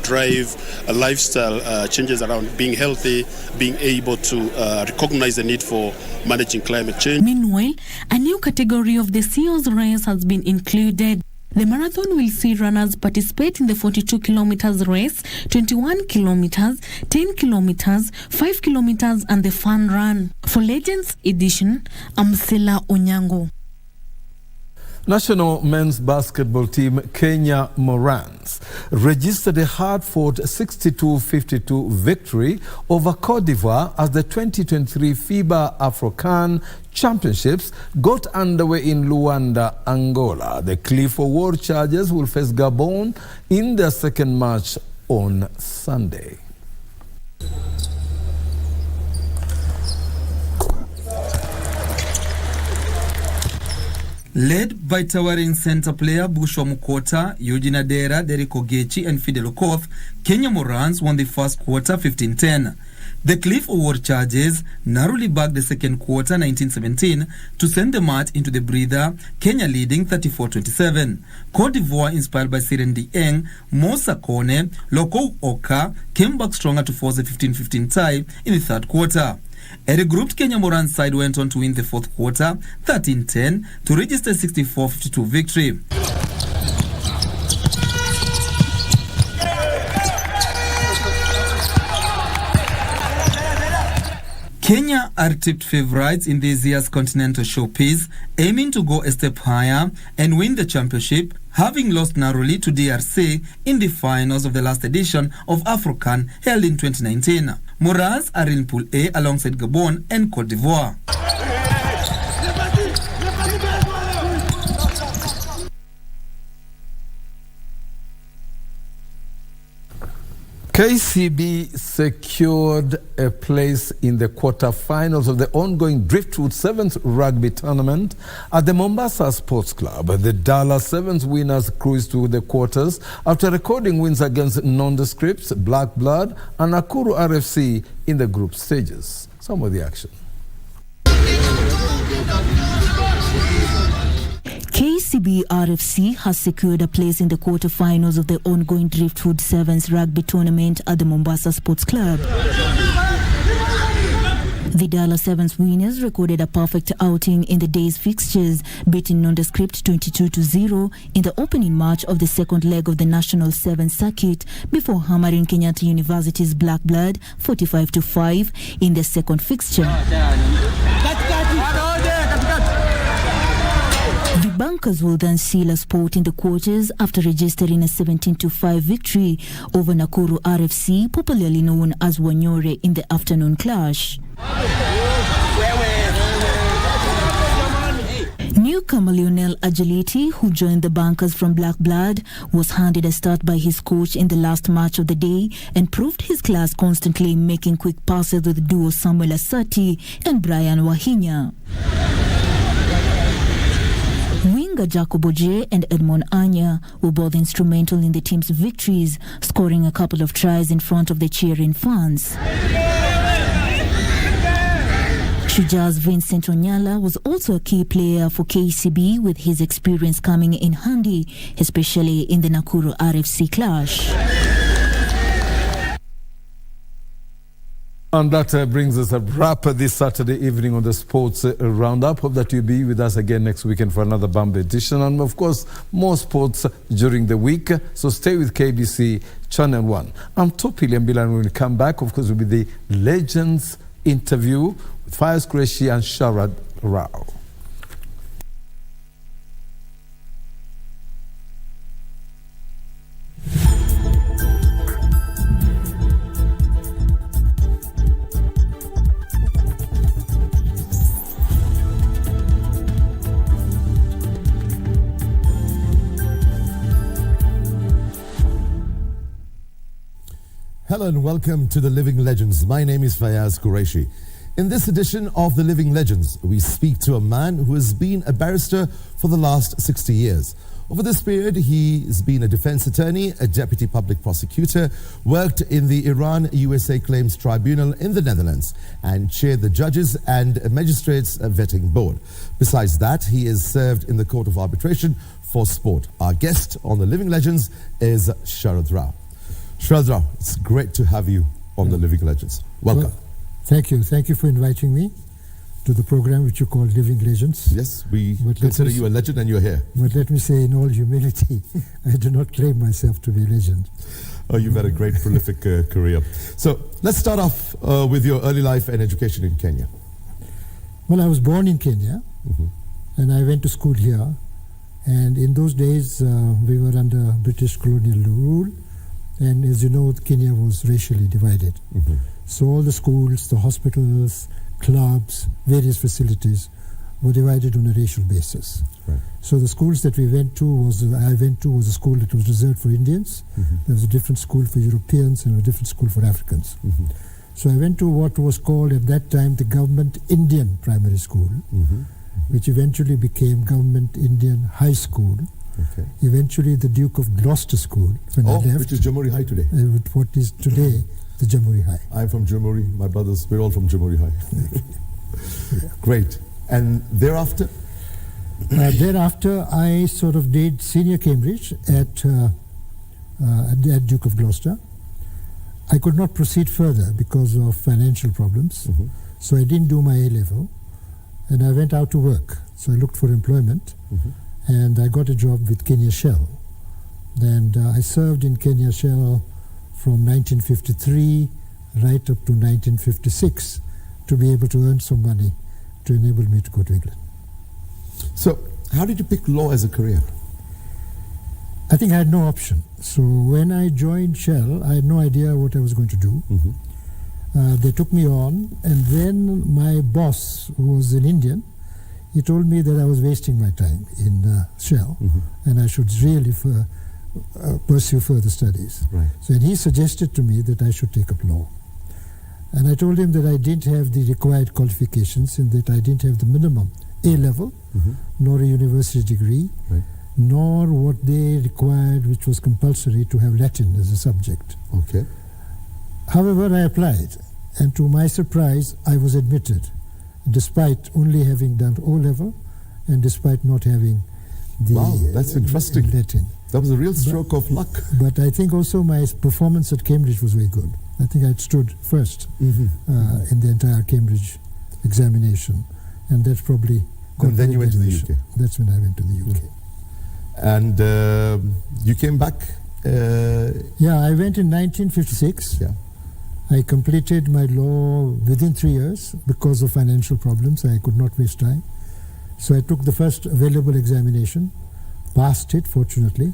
drive a lifestyle changes around being healthy, being able to recognize the need for managing climate change. Meanwhile, a new category of the CEO's race has been included. The marathon will see runners participate in the 42 kilometers race, 21 kilometers, 10 kilometers, 5 kilometers, and the fun run. For Legends Edition, I'm Sela Onyango. National men's basketball team Kenya Morans registered a hard-fought 62-52 victory over Cote d'Ivoire as the 2023 FIBA Afro-CAN Championships got underway in Luanda, Angola. The Cliff Award Chargers will face Gabon in their second match on Sunday. Led by towering center player Bushwa Mukota, Eugene Adera, Derek Ogechi, and Fidel Okoth, Kenya Morans won the first quarter 15-10. The Cliff Award Chargers narrowly backed the second quarter 1917 to send the match into the breather, Kenya leading 34-27. Cote d'Ivoire, inspired by Siren Dieng, Mosa Kone, Loko Oka, came back stronger to force a 15-15 tie in the third quarter. A regrouped Kenya Moran side went on to win the fourth quarter 13-10 to register 64-52 victory. Kenya are tipped favourites in this year's Continental Showpiece, aiming to go a step higher and win the championship, having lost narrowly to DRC in the finals of the last edition of Afro-CAN held in 2019. Morans are in Pool A alongside Gabon and Cote d'Ivoire. KCB secured a place in the quarter-finals of the ongoing Driftwood 7th Rugby Tournament at the Mombasa Sports Club. The Dallas Sevens winners cruised to the quarters after recording wins against Nondescripts, Black Blood, and Nakuru RFC in the group stages. Some of the action. KCB RFC has secured a place in the quarter-finals of the ongoing Driftwood Sevens Rugby Tournament at the Mombasa Sports Club. The Dallas Sevens winners recorded a perfect outing in the day's fixtures, beating Nondescript 22-0 in the opening match of the second leg of the National Sevens Circuit before hammering Kenyatta University's Black Blood 45-5 in the second fixture. The Bunkers will then seal a spot in the quarters after registering a 17-5 victory over Nakuru RFC, popularly known as Wanyore, in the afternoon clash. Newcomer Lionel Agility, who joined the Bunkers from Black Blood, was handed a start by his coach in the last match of the day and proved his class constantly, making quick passes with duo Samuel Asati and Brian Wahinya. Winger Jacob Oje and Edmond Anya were both instrumental in the team's victories, scoring a couple of tries in front of the cheering fans. Shuja's Vincent Onyala was also a key player for KCB, with his experience coming in handy, especially in the Nakuru RFC clash. And that brings us a wrap this Saturday evening on the Sports Roundup. Hope that you'll be with us again next weekend for another Bambi edition. And of course, more sports during the week. So stay with KBC Channel 1. I'm Tepilian. When we come back, of course, will be the Legends interview with Fayyaz, Qureishi and Sharad Rao. Hello and welcome to the Living Legends. My name is Fayyaz Qureishi. In this edition of the Living Legends, we speak to a man who has been a barrister for the last 60 years. Over this period, he's been a defense attorney, a deputy public prosecutor, worked in the Iran-USA Claims Tribunal in the Netherlands, and chaired the Judges and Magistrates Vetting Board. Besides that, he has served in the Court of Arbitration for Sport. Our guest on the Living Legends is Sharad Rao. Sharad Rao, it's great to have you on the Living Legends. Welcome. Well, thank you. Thank you for inviting me to the program which you call Living Legends. Yes, we consider you a legend and you're here. But let me say in all humility, I do not claim myself to be a legend. Oh, you've had a great prolific career. So let's start off with your early life and education in Kenya. Well, I was born in Kenya and I went to school here. And in those days, we were under British colonial rule. And as you know, Kenya was racially divided. So all the schools, the hospitals, clubs, various facilities were divided on a racial basis. Right. So the schools that I went to was a school that was reserved for Indians. There was a different school for Europeans and a different school for Africans. So I went to what was called at that time the Government Indian Primary School, which eventually became Government Indian High School. Okay. Eventually the Duke of Gloucester School when I left. Which is Jamhuri High today. What is today the Jamhuri High. I'm from Jamhuri, my brothers, we're all from Jamhuri High. Great. And thereafter? Thereafter, I sort of did senior Cambridge at Duke of Gloucester. I could not proceed further because of financial problems. So I didn't do my A-level and I went out to work. So I looked for employment. And I got a job with Kenya Shell. And I served in Kenya Shell from 1953 right up to 1956 to be able to earn some money to enable me to go to England. So how did you pick law as a career? I think I had no option. So when I joined Shell, I had no idea what I was going to do. They took me on, and then my boss, who was an Indian, he told me that I was wasting my time in Shell and I should really pursue further studies. Right. So and he suggested to me that I should take up law. And I told him that I didn't have the required qualifications and that I didn't have the minimum A-level, nor a university degree, nor what they required, which was compulsory to have Latin as a subject. Okay. However, I applied, and to my surprise, I was admitted, despite only having done O-level and despite not having the wow, that's interesting. Latin. That was a real stroke of luck. But I think also my performance at Cambridge was very good. I think I stood first in the entire Cambridge examination, and that's probably got and then you went to the UK. That's when I went to the UK. And you came back? Yeah, I went in 1956. Yeah. I completed my law within 3 years because of financial problems. I could not waste time. So I took the first available examination, passed it, fortunately,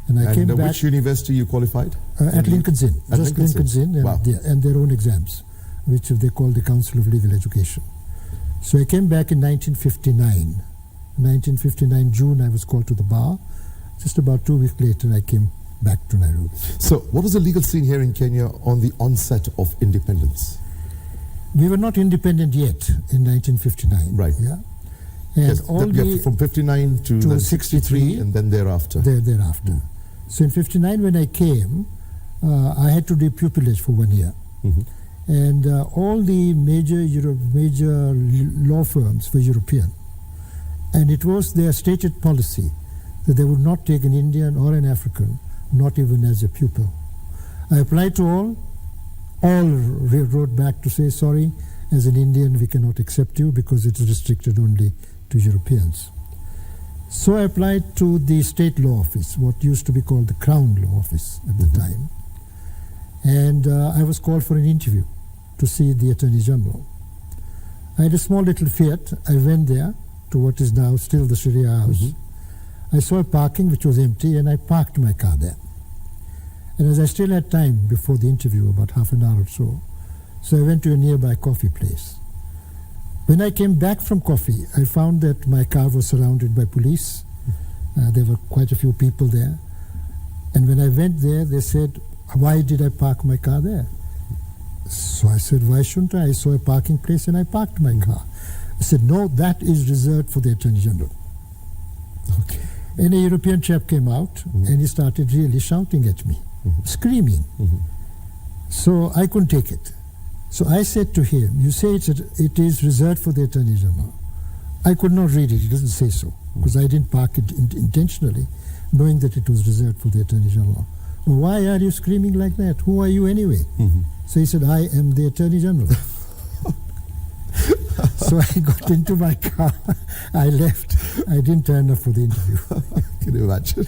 and I came back. Which university you qualified? At Lincoln's Inn. Just Lincoln's Inn, wow. And their own exams, which they call the Council of Legal Education. So I came back in 1959. 1959 June, I was called to the bar. Just about 2 weeks later, I came back to Nairobi. So what was the legal scene here in Kenya on the onset of independence? We were not independent yet in 1959. Right. Yeah. And yes, all from 59 to 63 and then thereafter. Thereafter. So in 59 when I came, I had to do pupillage for 1 year. And all the major law firms were European. And it was their stated policy that they would not take an Indian or an African, not even as a pupil. I applied to all wrote back to say, sorry, as an Indian we cannot accept you because it is restricted only to Europeans. So I applied to the State Law Office, what used to be called the Crown Law Office at the time. And I was called for an interview to see the Attorney General. I had a small little Fiat. I went there to what is now still the Sharia House. I saw a parking which was empty and I parked my car there. And as I still had time before the interview, about half an hour or so I went to a nearby coffee place. When I came back from coffee, I found that my car was surrounded by police. There were quite a few people there. And when I went there, they said, why did I park my car there? So I said, why shouldn't I? I saw a parking place and I parked my car. I said, no, that is reserved for the Attorney General. Okay. And a European chap came out and he started really shouting at me, screaming. So I couldn't take it. So I said to him, you say it is reserved for the Attorney General. I could not read it. It doesn't say so, because I didn't park it intentionally, knowing that it was reserved for the Attorney General. Well, why are you screaming like that? Who are you anyway? So he said, I am the Attorney General. So I got into my car, I left. I didn't turn up for the interview. Can you imagine?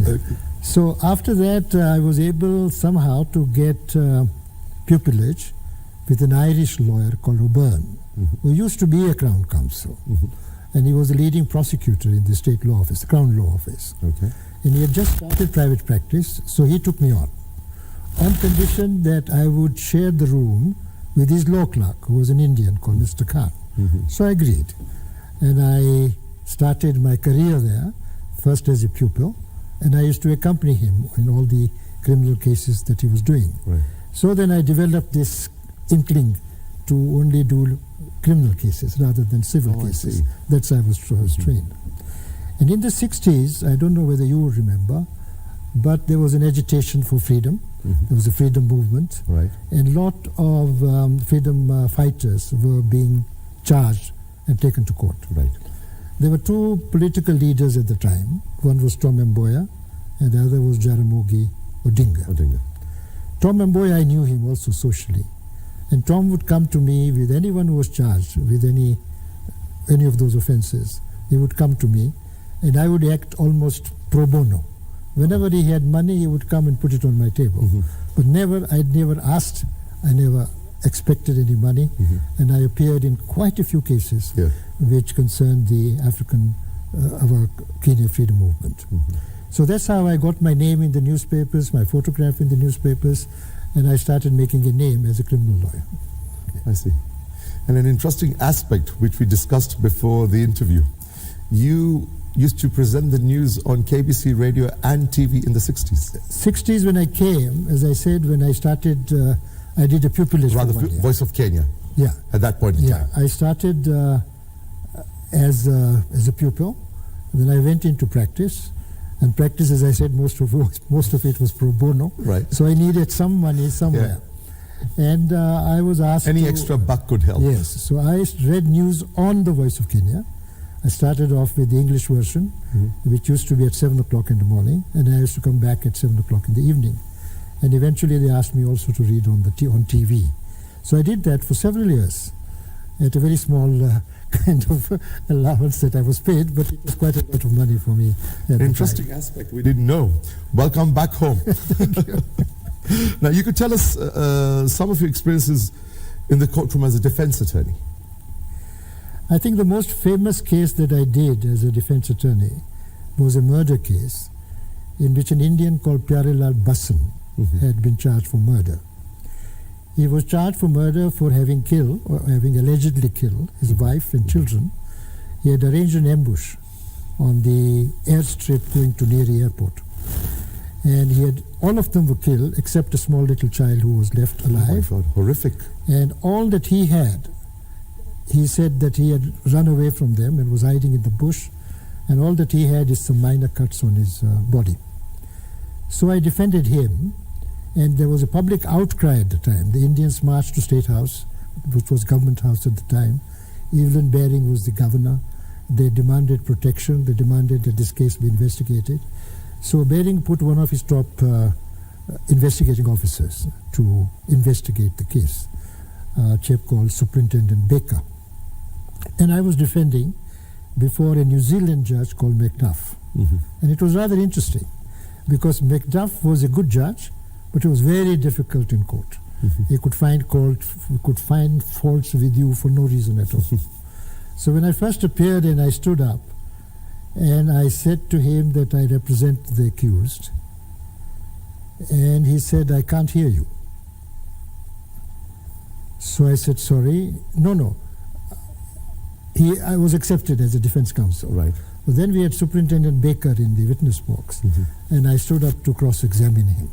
Okay. So after that, I was able somehow to get pupillage with an Irish lawyer called O'Byrne, who used to be a Crown Counsel. And he was the leading prosecutor in the state law office, the Crown Law Office. Okay. And he had just started private practice, so he took me on condition that I would share the room with his law clerk, who was an Indian called Mr. Khan. So I agreed. And I started my career there, first as a pupil, and I used to accompany him in all the criminal cases that he was doing. Right. So then I developed this inkling to only do criminal cases rather than civil cases. That's how I was trained. And in the 60s, I don't know whether you remember, but there was an agitation for freedom. There was a freedom movement. Right. And a lot of freedom fighters were being charged and taken to court. Right. There were two political leaders at the time. One was Tom Mboya, and the other was Jaramogi Odinga. Tom Mboya, I knew him also socially. And Tom would come to me with anyone who was charged with any of those offenses. He would come to me, and I would act almost pro bono. Whenever he had money, he would come and put it on my table. But I'd never asked, I never expected any money, and I appeared in quite a few cases which concerned the our Kenya freedom movement. So that's how I got my name in the newspapers, my photograph in the newspapers, and I started making a name as a criminal lawyer. I see. And an interesting aspect which we discussed before the interview, you used to present the news on KBC radio and TV in the 60s. 60s when I came, as I said, when I started, I did a pupillage. Rather, Voice of Kenya. Yeah. At that point in time. I started as a pupil, then I went into practice. And practice, as I said, most of it was pro bono. Right. So I needed some money somewhere. And I was asked Any extra buck could help. Yes. So I read news on the Voice of Kenya. I started off with the English version, which used to be at 7 o'clock in the morning, and I used to come back at 7 o'clock in the evening. And eventually they asked me also to read on TV. So I did that for several years at a very small kind of allowance that I was paid, but it was quite a lot of money for me. An interesting aspect we didn't know. Welcome back home. Thank you. Now, you could tell us some of your experiences in the courtroom as a defense attorney. I think the most famous case that I did as a defense attorney was a murder case in which an Indian called Pyarelal Basan had been charged for murder. He was charged for murder for having killed, or having allegedly killed, his wife and children. He had arranged an ambush on the airstrip going to Neri airport. And all of them were killed except a small little child who was left alive. Oh my God, horrific. And all that he had, he said that he had run away from them and was hiding in the bush, and all that he had is some minor cuts on his body. So I defended him, and there was a public outcry at the time. The Indians marched to State House, which was government house at the time. Evelyn Baring was the governor. They demanded protection. They demanded that this case be investigated. So Baring put one of his top investigating officers to investigate the case, a chap called Superintendent Baker. And I was defending before a New Zealand judge called Macduff. And it was rather interesting because Macduff was a good judge, but it was very difficult in court. He could find faults with you for no reason at all. So when I first appeared and I stood up and I said to him that I represent the accused, and he said, I can't hear you. So I said, sorry. No. I was accepted as a defense counsel. Right. But then we had Superintendent Baker in the witness box, and I stood up to cross-examine him.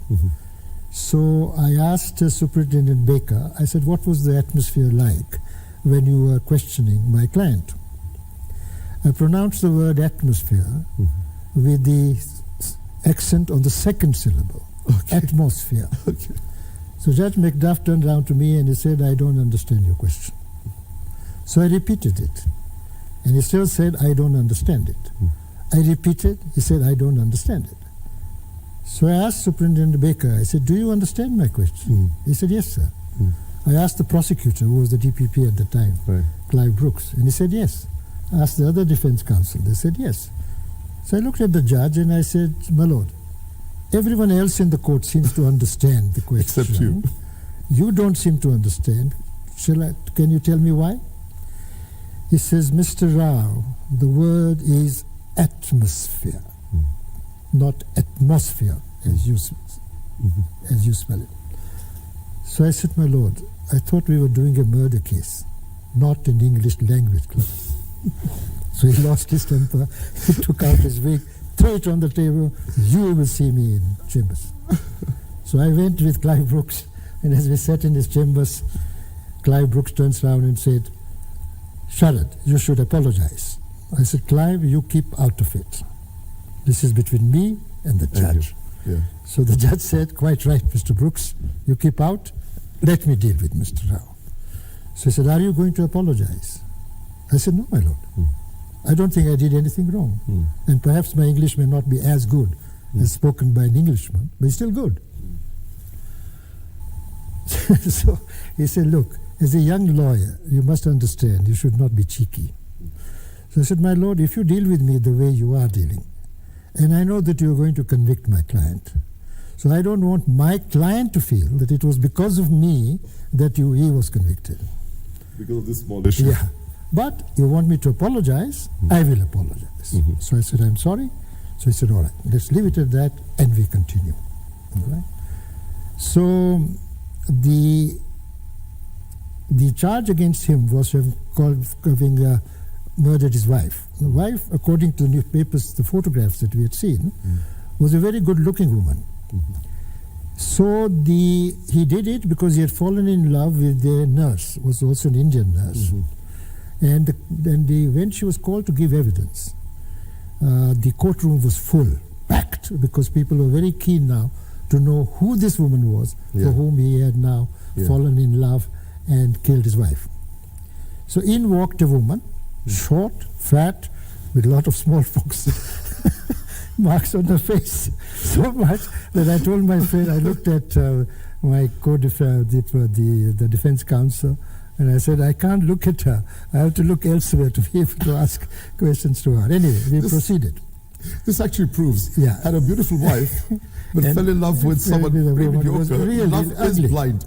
So I asked Superintendent Baker, I said, what was the atmosphere like when you were questioning my client? I pronounced the word atmosphere with the accent on the second syllable, atmosphere. So Judge Macduff turned around to me and he said, I don't understand your question. So I repeated it. And he still said, I don't understand it. I repeated, he said, I don't understand it. So I asked Superintendent Baker, I said, do you understand my question? He said, yes, sir. I asked the prosecutor, who was the DPP at the time, Clive Brooks, and he said, yes. I asked the other defense counsel, they said, yes. So I looked at the judge and I said, my lord, everyone else in the court seems to understand the question. Except you. You don't seem to understand. Can you tell me why? He says, Mr. Rao, the word is atmosphere, not atmosphere, as you spell it. So I said, my lord, I thought we were doing a murder case, not an English language class. So he lost his temper, he took out his wig, threw it on the table, you will see me in chambers. So I went with Clive Brooks, and as we sat in his chambers, Clive Brooks turns around and said, Sharad, you should apologize. I said, Clive, you keep out of it. This is between me and the judge. So the judge said, quite right, Mr. Brooks, you keep out, let me deal with Mr. Rao. So he said, are you going to apologize? I said, no, my lord. I don't think I did anything wrong. And perhaps my English may not be as good as spoken by an Englishman, but it's still good. So he said, look, as a young lawyer, you must understand, you should not be cheeky. So I said, my lord, if you deal with me the way you are dealing, and I know that you're going to convict my client, so I don't want my client to feel that it was because of me that he was convicted. Because of this small issue. Yeah. But you want me to apologize, I will apologize. So I said, I'm sorry. So he said, all right, let's leave it at that, and we continue. All right? So the charge against him was having murdered his wife. The wife, according to the newspapers, the photographs that we had seen, was a very good-looking woman. So he did it because he had fallen in love with the nurse, was also an Indian nurse. And when she was called to give evidence, the courtroom was full, packed, because people were very keen now to know who this woman was for whom he had now fallen in love and killed his wife. So in walked a woman, short, fat, with a lot of smallpox marks on her face, so much that I told my friend, I looked at my the defense counsel, and I said, I can't look at her. I have to look elsewhere to be able to ask questions to her. Anyway, we proceeded. This actually proves had a beautiful wife, but fell in love with someone very mediocre. Really love ugly. is blind.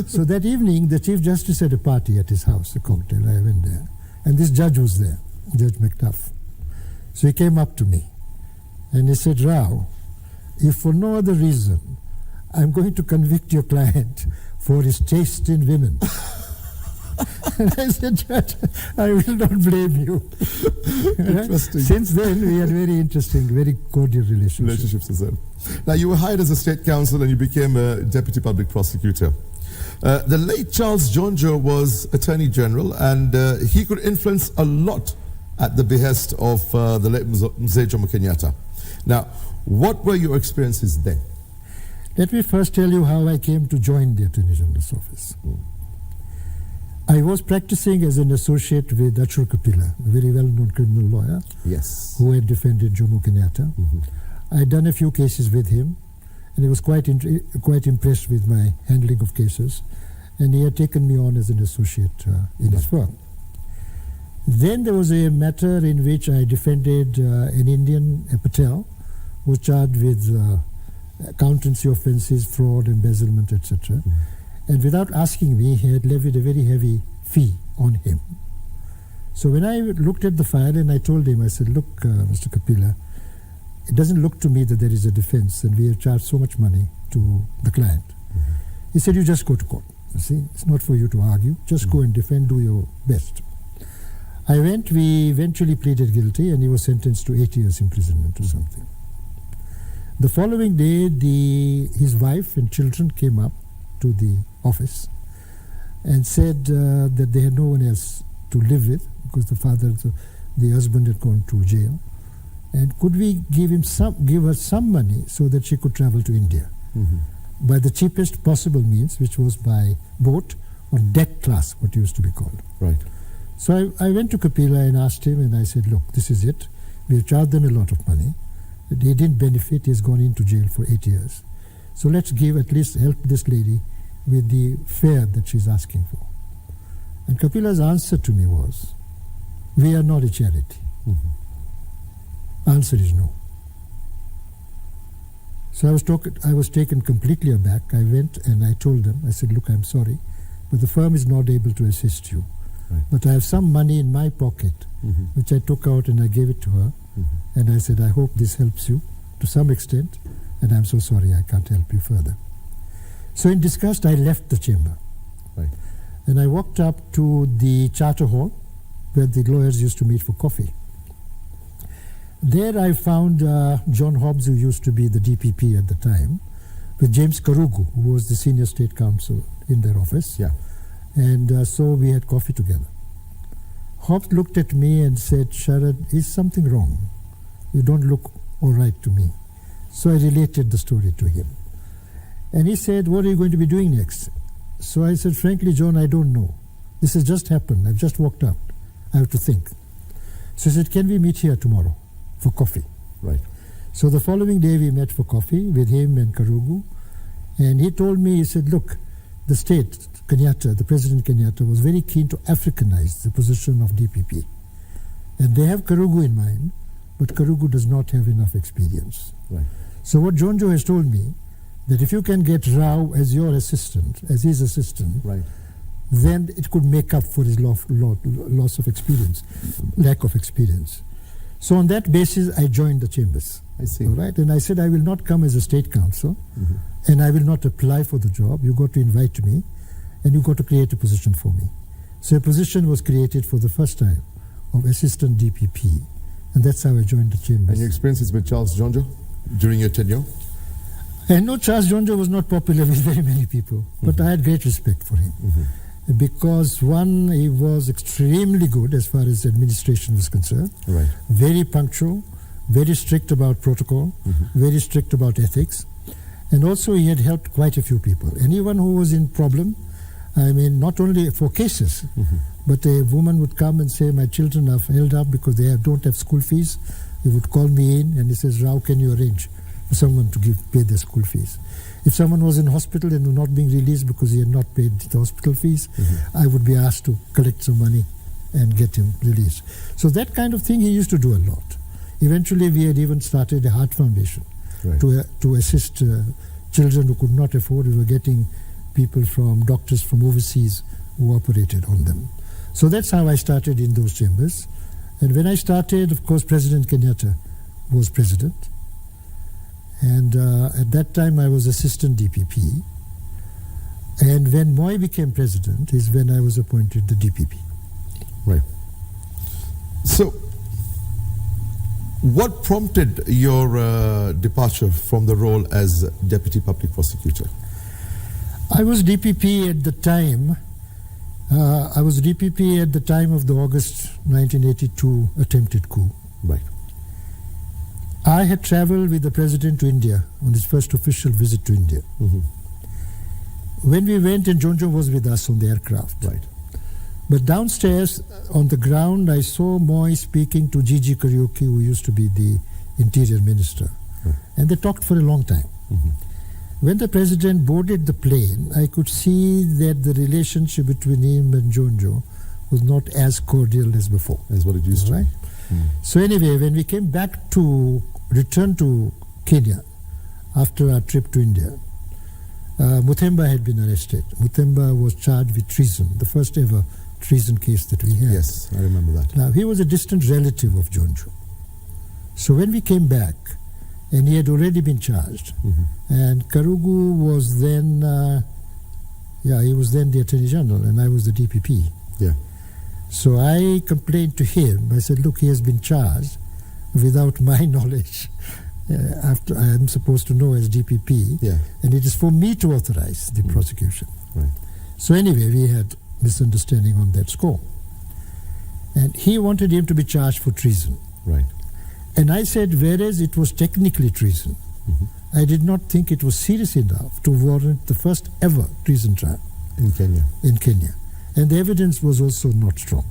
So that evening, the Chief Justice had a party at his house, a cocktail. I went there. And this judge was there, Judge Macduff. So he came up to me and he said, Rao, if for no other reason, I'm going to convict your client for his taste in women. And I said, Judge, I will not blame you. Interesting. Since then, we had very interesting, very cordial relationships as well. Now, you were hired as a state counsel and you became a deputy public prosecutor. The late Charles Jonjo was Attorney General, and he could influence a lot at the behest of the late Mzee Jomo Kenyatta. Now, what were your experiences then? Let me first tell you how I came to join the Attorney General's office. I was practicing as an associate with Achur Kapila, a very well-known criminal lawyer, who had defended Jomo Kenyatta. I had done a few cases with him, and he was quite impressed with my handling of cases, and he had taken me on as an associate in his firm. Then there was a matter in which I defended an Indian, a Patel, who was charged with accountancy offences, fraud, embezzlement, etc. And without asking me, he had levied a very heavy fee on him. So when I looked at the file and I told him, I said, look, Mr. Kapila, it doesn't look to me that there is a defense and we have charged so much money to the client. He said, you just go to court. You see, it's not for you to argue. Just go and defend, do your best. I went, we eventually pleaded guilty, and he was sentenced to 8 years imprisonment or something. The following day, his wife and children came up to the office and said that they had no one else to live with because the husband had gone to jail. And could we give her some money so that she could travel to India by the cheapest possible means, which was by boat or deck class, what used to be called. Right. So I went to Kapila and asked him, and I said, look, this is it. We have charged them a lot of money. He didn't benefit. He's gone into jail for 8 years. So let's at least help this lady with the fare that she's asking for. And Kapila's answer to me was, we are not a charity. Answer is no. So I was taken completely aback. I went and I told them, I said, look, I'm sorry, but the firm is not able to assist you. Right. But I have some money in my pocket, which I took out and I gave it to her. And I said, I hope this helps you to some extent, and I'm so sorry I can't help you further. So in disgust, I left the chamber. Right. And I walked up to the Charter Hall, where the lawyers used to meet for coffee. There I found John Hobbs, who used to be the DPP at the time, with James Karugu, who was the senior state counsel in their office. Yeah. And so we had coffee together. Hobbs looked at me and said, Sharad, is something wrong? You don't look all right to me. So I related the story to him. And he said, what are you going to be doing next? So I said, frankly, John, I don't know. This has just happened. I've just walked out. I have to think. So he said, can we meet here tomorrow for coffee? Right. So the following day we met for coffee with him and Karugu. And he told me, he said, look, the state, Kenyatta, the President Kenyatta, was very keen to Africanize the position of DPP. And they have Karugu in mind, but Karugu does not have enough experience. Right. So what Jonjo has told me, that if you can get Rao as your assistant, as his assistant, right, then it could make up for his loss of experience, lack of experience. So on that basis, I joined the chambers. I see. All right, and I said I will not come as a state counsel, and I will not apply for the job. You got to invite me, and you got to create a position for me. So a position was created for the first time of assistant DPP, and that's how I joined the chambers. And your experiences with Charles Jonjo during your tenure? And no, Charles Jonjo was not popular with very many people, but I had great respect for him. Because one, he was extremely good as far as administration was concerned. Right. Very punctual, very strict about protocol, very strict about ethics. And also he had helped quite a few people. Anyone who was in problem, I mean, not only for cases, but a woman would come and say, my children are held up because they don't have school fees. He would call me in and he says, Rao, can you arrange for someone to pay their school fees? If someone was in hospital and was not being released because he had not paid the hospital fees, I would be asked to collect some money and get him released. So that kind of thing he used to do a lot. Eventually we had even started a heart foundation to assist children who could not afford. We were getting people from doctors from overseas who operated on them. So that's how I started in those chambers. And when I started, of course, President Kenyatta was president. And at that time, I was assistant DPP. And when Moi became president is when I was appointed the DPP. Right. So, what prompted your departure from the role as Deputy Public Prosecutor? I was DPP at the time. I was DPP at the time of the August 1982 attempted coup. Right. I had traveled with the president to India on his first official visit to India. When we went, and Jonjo was with us on the aircraft. Right. But downstairs on the ground, I saw Moi speaking to Gigi Kariuki, who used to be the interior minister. And they talked for a long time. When the president boarded the plane, I could see that the relationship between him and Jonjo was not as cordial as before. As what it used to be. So anyway, when we came back return to Kenya after our trip to India, Muthemba had been arrested. Muthemba was charged with treason, the first ever treason case that we had. Yes, I remember that. Now, he was a distant relative of Jonjo. So when we came back, and he had already been charged, and Karugu was then, he was then the Attorney General, and I was the DPP. Yeah. So I complained to him. I said, look, he has been charged without my knowledge. After I am supposed to know as DPP, and it is for me to authorize the prosecution. Right. So anyway, we had misunderstanding on that score. And he wanted him to be charged for treason. Right. And I said, whereas it was technically treason, I did not think it was serious enough to warrant the first ever treason trial. In Kenya. In Kenya. And the evidence was also not strong.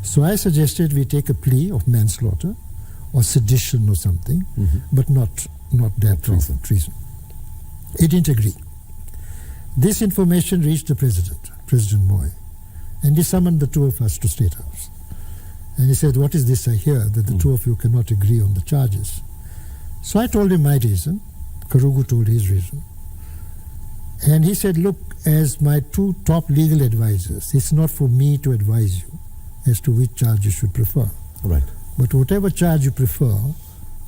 So I suggested we take a plea of manslaughter or sedition or something, but not that treason. He didn't agree. This information reached the President Moy, and he summoned the two of us to State House. And he said, what is this I hear, that the two of you cannot agree on the charges? So I told him my reason. Karugu told his reason. And he said, look, as my two top legal advisors, it's not for me to advise you as to which charge you should prefer. Right. But whatever charge you prefer,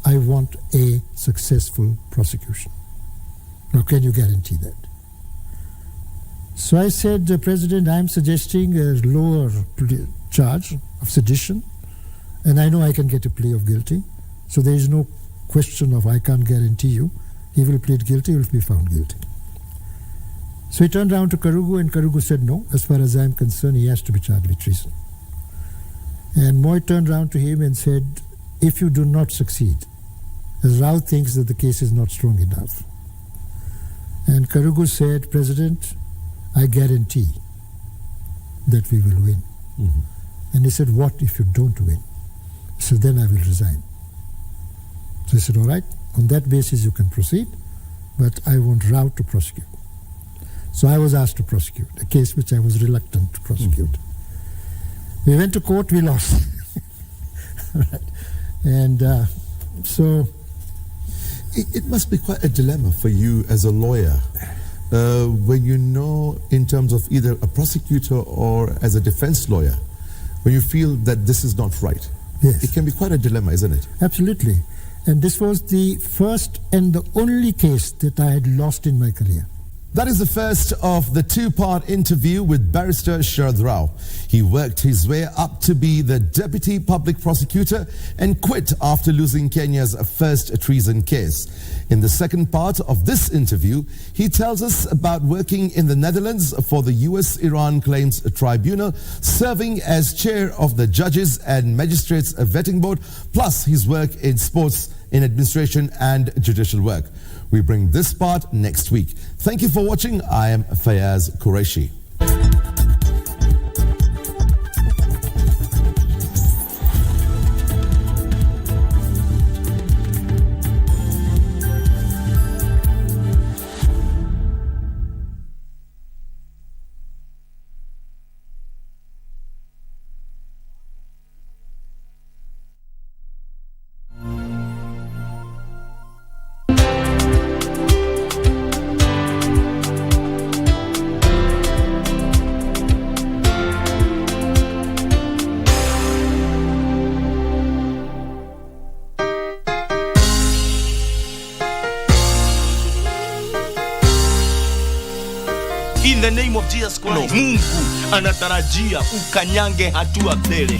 I want a successful prosecution. Now, can you guarantee that? So I said, President, I'm suggesting a lower charge of sedition, and I know I can get a plea of guilty, so there is no question of I can't guarantee you. He will plead guilty, he will be found guilty. So he turned around to Karugu, and Karugu said, no, as far as I'm concerned, he has to be charged with treason. And Moy turned around to him and said, if you do not succeed, as Rao thinks that the case is not strong enough. And Karugu said, President, I guarantee that we will win. And he said, what if you don't win? He said, then I will resign. So I said, all right, on that basis you can proceed, but I want Rao to prosecute. So I was asked to prosecute, a case which I was reluctant to prosecute. We went to court, we lost. Right. And so... It must be quite a dilemma for you as a lawyer when you know, in terms of either a prosecutor or as a defense lawyer, when you feel that this is not right. Yes. It can be quite a dilemma, isn't it? Absolutely. And this was the first and the only case that I had lost in my career. That is the first of the two-part interview with Barrister Sharad Rao. He worked his way up to be the Deputy Public Prosecutor and quit after losing Kenya's first treason case. In the second part of this interview, he tells us about working in the Netherlands for the US-Iran Claims Tribunal, serving as chair of the Judges and Magistrates Vetting Board, plus his work in sports, in administration and judicial work. We bring this part next week. Thank you for watching. I am Fayyaz Qureishi. In the name of Jesus Christ, Mungu anatarajia ukanyange hatua mbele.